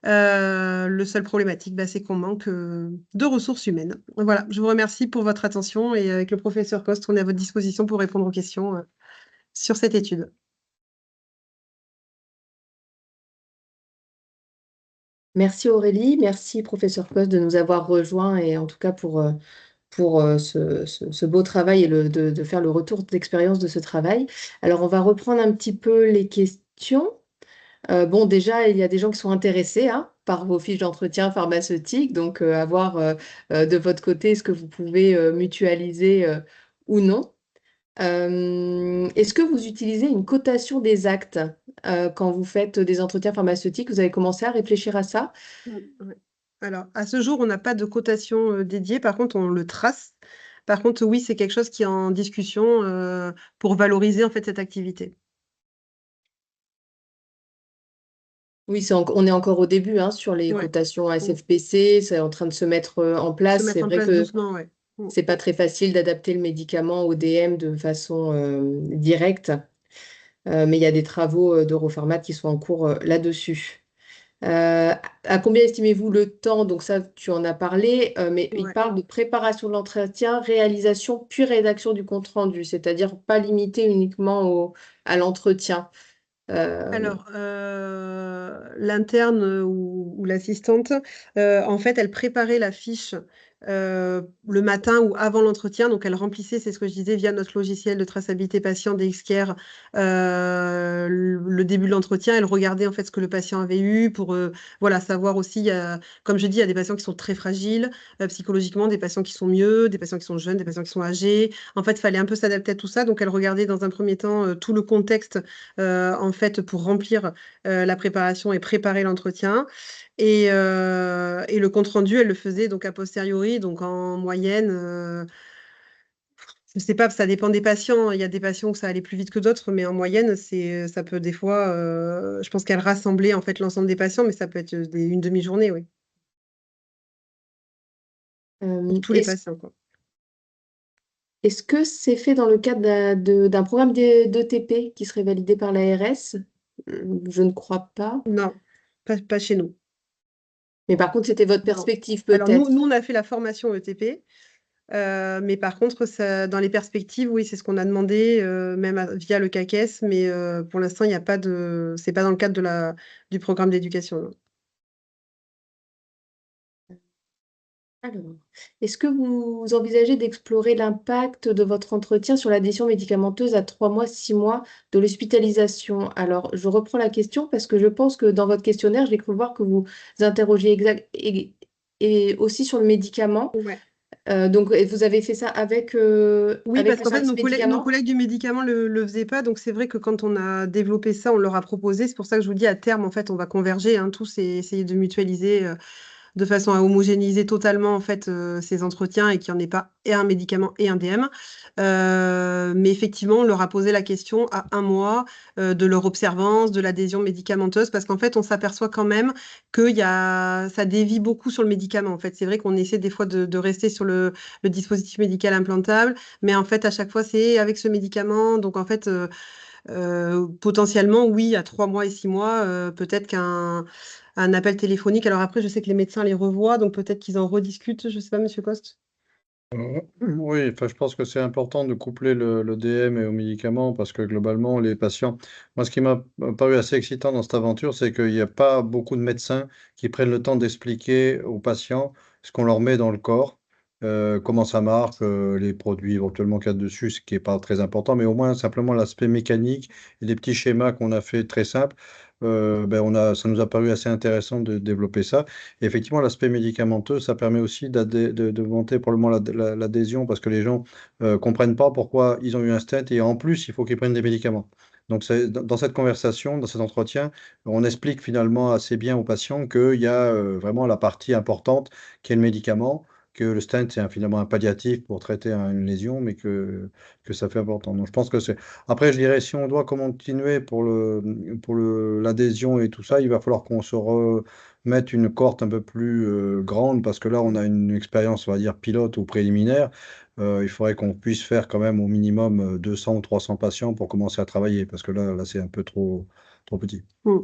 Le seul problématique, c'est qu'on manque de ressources humaines. Voilà, je vous remercie pour votre attention et avec le professeur Coste, on est à votre disposition pour répondre aux questions sur cette étude. Merci Aurélie, merci professeur Coste de nous avoir rejoints et en tout cas pour ce beau travail et de faire le retour d'expérience de ce travail. Alors, on va reprendre un petit peu les questions. Bon, déjà, il y a des gens qui sont intéressés par vos fiches d'entretien pharmaceutique, donc à voir de votre côté ce que vous pouvez mutualiser ou non. Est-ce que vous utilisez une cotation des actes quand vous faites des entretiens pharmaceutiques? Vous avez commencé à réfléchir à ça? Ouais. Alors, à ce jour, on n'a pas de cotation dédiée. Par contre, on le trace. Par contre, oui, c'est quelque chose qui est en discussion pour valoriser en fait cette activité. Oui, on est encore au début sur les Ouais. cotations SFPC, c'est en train de se mettre en place. Se mettre C'est en vrai place que doucement, ouais. c'est pas très facile d'adapter le médicament au DM de façon directe, mais il y a des travaux d'Eurofarmat qui sont en cours là-dessus. À combien estimez-vous le temps? Donc ça, tu en as parlé, mais il Ouais. parle de préparation de l'entretien, réalisation, puis rédaction du compte-rendu, c'est-à-dire pas limité uniquement à l'entretien. Alors, l'interne ou l'assistante, en fait, elle préparait la fiche le matin ou avant l'entretien. Donc, elle remplissait, c'est ce que je disais, via notre logiciel de traçabilité patient DXCare, le début de l'entretien. Elle regardait en fait ce que le patient avait eu pour voilà, savoir aussi, comme je dis, il y a des patients qui sont très fragiles psychologiquement, des patients qui sont mieux, des patients qui sont jeunes, des patients qui sont âgés. En fait, il fallait un peu s'adapter à tout ça. Donc, elle regardait dans un premier temps tout le contexte en fait, pour remplir la préparation et préparer l'entretien. Et le compte-rendu, elle le faisait donc a posteriori, donc en moyenne, je ne sais pas, ça dépend des patients. Il y a des patients où ça allait plus vite que d'autres, mais en moyenne, ça peut des fois, je pense qu'elle rassemblait en fait l'ensemble des patients, mais ça peut être une demi-journée, oui, pour tous les Est-ce patients, quoi. est-ce que c'est fait dans le cadre d'un programme d'ETP qui serait validé par l'ARS? Je ne crois pas. Non, pas chez nous. Mais par contre, c'était votre Non. perspective Alors, peut-être. nous, on a fait la formation ETP. Mais par contre, dans les perspectives, oui, c'est ce qu'on a demandé, même via le CAQES, mais pour l'instant, il n'y a pas c'est pas dans le cadre du programme d'éducation, non. Alors, est-ce que vous envisagez d'explorer l'impact de votre entretien sur l'adhésion médicamenteuse à 3 mois, 6 mois de l'hospitalisation? Alors, je reprends la question parce que je pense que dans votre questionnaire, j'ai cru voir que vous interrogiez et aussi sur le médicament. Ouais. Donc, et vous avez fait ça avec, Oui, avec parce le qu'en fait, service nos médicament? collègues du médicament le faisaient pas, donc c'est vrai que quand on a développé ça, on leur a proposé. C'est pour ça que je vous dis, à terme, en fait, on va converger, hein, tous et essayer de mutualiser de façon à homogénéiser totalement en fait ces entretiens et qu'il n'y en ait pas et un médicament et un DM. Mais effectivement, on leur a posé la question à un mois de leur observance, de l'adhésion médicamenteuse, parce qu'en fait, on s'aperçoit quand même que ça dévie beaucoup sur le médicament. En fait, c'est vrai qu'on essaie des fois de rester sur le dispositif médical implantable, mais en fait, à chaque fois, c'est avec ce médicament. Donc, en fait, potentiellement, oui, à 3 mois et 6 mois, peut-être qu'un appel téléphonique. Alors après, je sais que les médecins les revoient, donc peut-être qu'ils en rediscutent. Je ne sais pas, Monsieur Coste. Oui, enfin, je pense que c'est important de coupler le DM et aux médicaments parce que globalement, les patients. Moi, ce qui m'a paru assez excitant dans cette aventure, c'est qu'il n'y a pas beaucoup de médecins qui prennent le temps d'expliquer aux patients ce qu'on leur met dans le corps, comment ça marche, les produits éventuellement qu'il y a dessus, ce qui n'est pas très important, mais au moins simplement l'aspect mécanique et les petits schémas qu'on a fait très simples. Ben ça nous a paru assez intéressant de développer ça. Et effectivement, l'aspect médicamenteux, ça permet aussi de monter probablement l'adhésion parce que les gens comprennent pas pourquoi ils ont eu un stent et en plus, il faut qu'ils prennent des médicaments. Donc, dans cette conversation, dans cet entretien, on explique finalement assez bien aux patients qu'il y a vraiment la partie importante qui est le médicament, que le stent, c'est finalement un palliatif pour traiter une lésion, mais que ça fait important. Donc, je pense que c'est. Après, je dirais, si on doit continuer pour l'adhésion et tout ça, il va falloir qu'on se mettre une cohorte un peu plus grande, parce que là, on a une expérience, on va dire, pilote ou préliminaire. Il faudrait qu'on puisse faire quand même au minimum 200 ou 300 patients pour commencer à travailler, parce que là c'est un peu trop petit. Mm.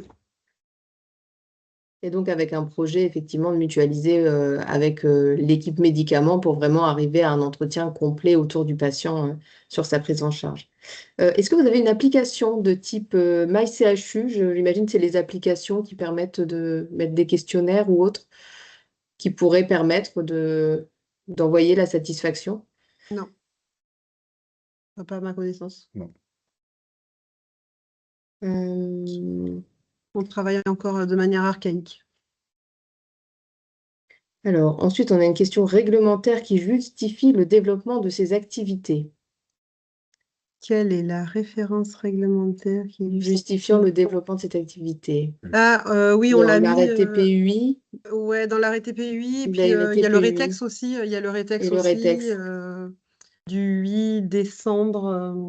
Et donc avec un projet effectivement de mutualiser avec l'équipe médicaments pour vraiment arriver à un entretien complet autour du patient sur sa prise en charge. Est-ce que vous avez une application de type MyCHU? J'imagine que c'est les applications qui permettent de mettre des questionnaires ou autres qui pourraient permettre d'envoyer la satisfaction. Non, pas à ma connaissance. Non. On travaille encore de manière archaïque. Alors, ensuite, on a une question réglementaire qui justifie le développement de ces activités. Quelle est la référence réglementaire qui Justifiant le développement de cette activité. Ah, oui, on Dans l'a mis. l'arrêté PUI Ouais, dans l'arrêté PUI, et puis la il y a le TPUI rétex aussi. Il y a le rétex et le aussi rétex du 8 décembre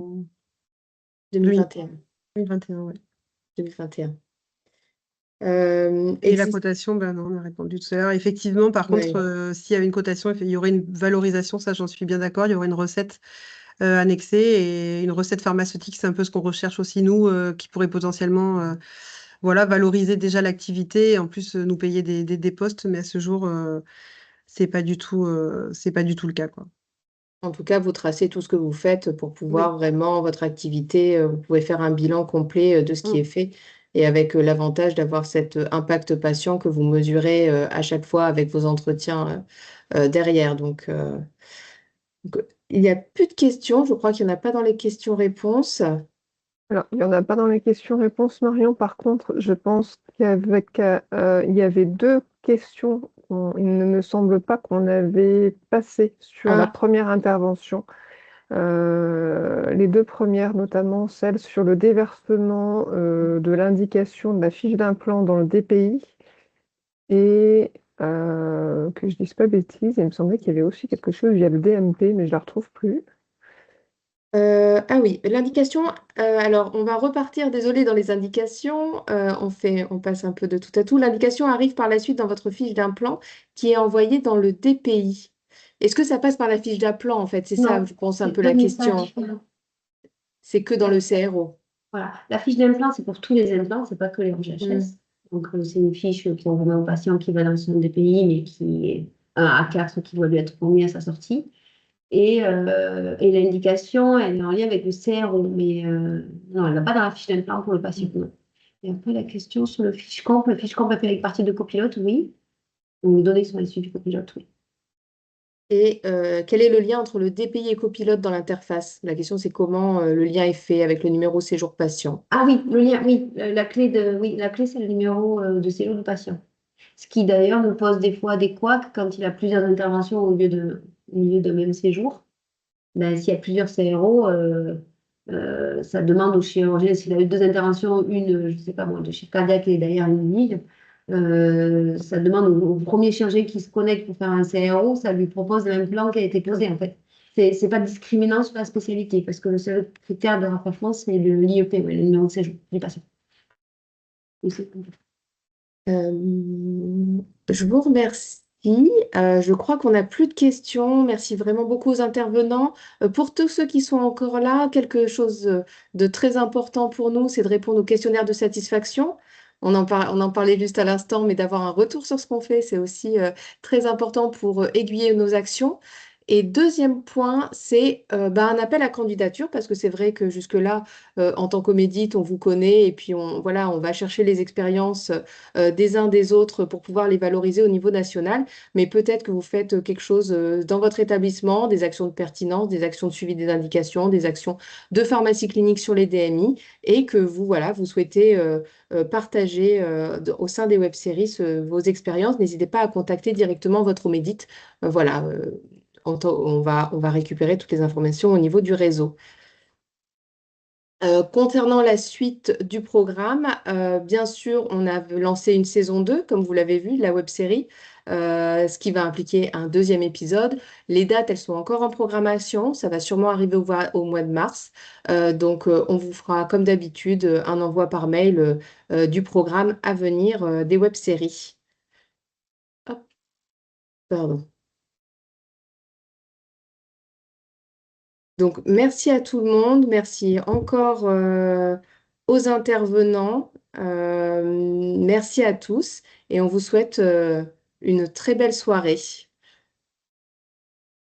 2021. 2021, ouais. 2021. Et la cotation, ben non, on a répondu tout à l'heure. Effectivement, par contre, s'il y avait une cotation, il y aurait une valorisation, ça j'en suis bien d'accord. Il y aurait une recette annexée et une recette pharmaceutique, c'est un peu ce qu'on recherche aussi nous, qui pourrait potentiellement voilà, valoriser déjà l'activité et en plus nous payer des postes, mais à ce jour, c'est pas du tout le cas, quoi. En tout cas, vous tracez tout ce que vous faites pour pouvoir vraiment votre activité, vous pouvez faire un bilan complet de ce qui Mm. est fait et avec l'avantage d'avoir cet impact patient que vous mesurez à chaque fois avec vos entretiens derrière. Donc, il n'y a plus de questions. Je crois qu'il n'y en a pas dans les questions-réponses. Alors, il n'y en a pas dans les questions-réponses, Marion. Par contre, je pense il y avait deux questions. Il ne me semble pas qu'on avait passé sur la Ah, première intervention. Les deux premières, notamment celle sur le déversement de l'indication de la fiche d'implant dans le DPI. Et que je dise pas bêtise, il me semblait qu'il y avait aussi quelque chose via le DMP, mais je la retrouve plus. ah oui, l'indication, alors on va repartir, désolé, dans les indications, on passe un peu de tout à tout. L'indication arrive par la suite dans votre fiche d'implant qui est envoyée dans le DPI. Est-ce que ça passe par la fiche d'implant en fait? C'est ça, Non, je pense, un c'est peu deux la messages question. différents. C'est que dans le CRO. Voilà. La fiche d'implant, c'est pour tous les implants, c'est pas que les Mm. RGHS. Donc, c'est une fiche qu'on remet au patient qui va dans son DPI, mais qui est un A4 qui doit lui être remis à sa sortie. Et l'indication, elle est en lien avec le CRO, mais non, elle n'a pas dans la fiche d'implant pour le patient. Non. Et après, la question sur le fiche comp avec partie de copilote, oui. Donc, les données sont issues du copilote, oui. Et quel est le lien entre le DPI et copilote dans l'interface? La question, c'est comment le lien est fait avec le numéro séjour patient. Ah oui, le lien, oui, la clé, c'est le numéro de séjour du patient. Ce qui d'ailleurs nous pose des fois des couacs quand il a plusieurs interventions au lieu d'un même séjour. Ben, s'il y a plusieurs CRO, ça demande au chirurgien, s'il a eu deux interventions, une, je ne sais pas moi, de chef cardiaque et derrière une ligne, ça demande au premier chirurgien qui se connecte pour faire un CRO, ça lui propose le même plan qui a été posé en fait. C'est pas discriminant sur la spécialité, parce que le seul critère de rapprochement, c'est l'IEP, ouais, le numéro de séjour du patient. Et c'est tout. Je vous remercie. Je crois qu'on n'a plus de questions. Merci vraiment beaucoup aux intervenants. Pour tous ceux qui sont encore là, quelque chose de très important pour nous, c'est de répondre au questionnaire de satisfaction. On en parlait juste à l'instant, mais d'avoir un retour sur ce qu'on fait, c'est aussi très important pour aiguiller nos actions. Et deuxième point, c'est un appel à candidature, parce que c'est vrai que jusque-là, en tant qu'Omédite, on vous connaît et puis voilà, on va chercher les expériences des uns des autres pour pouvoir les valoriser au niveau national. Mais peut-être que vous faites quelque chose dans votre établissement, des actions de pertinence, des actions de suivi des indications, des actions de pharmacie clinique sur les DMI et que vous, voilà, vous souhaitez partager au sein des web-séries vos expériences. N'hésitez pas à contacter directement votre Omédite. Voilà, on va récupérer toutes les informations au niveau du réseau. Concernant la suite du programme, bien sûr, on a lancé une saison 2, comme vous l'avez vu, de la web-série, ce qui va impliquer un deuxième épisode. Les dates, elles sont encore en programmation, ça va sûrement arriver au mois de mars. Donc, on vous fera, comme d'habitude, un envoi par mail du programme à venir des web-séries. Hop, pardon. Donc, merci à tout le monde. Merci encore aux intervenants. Merci à tous et on vous souhaite une très belle soirée.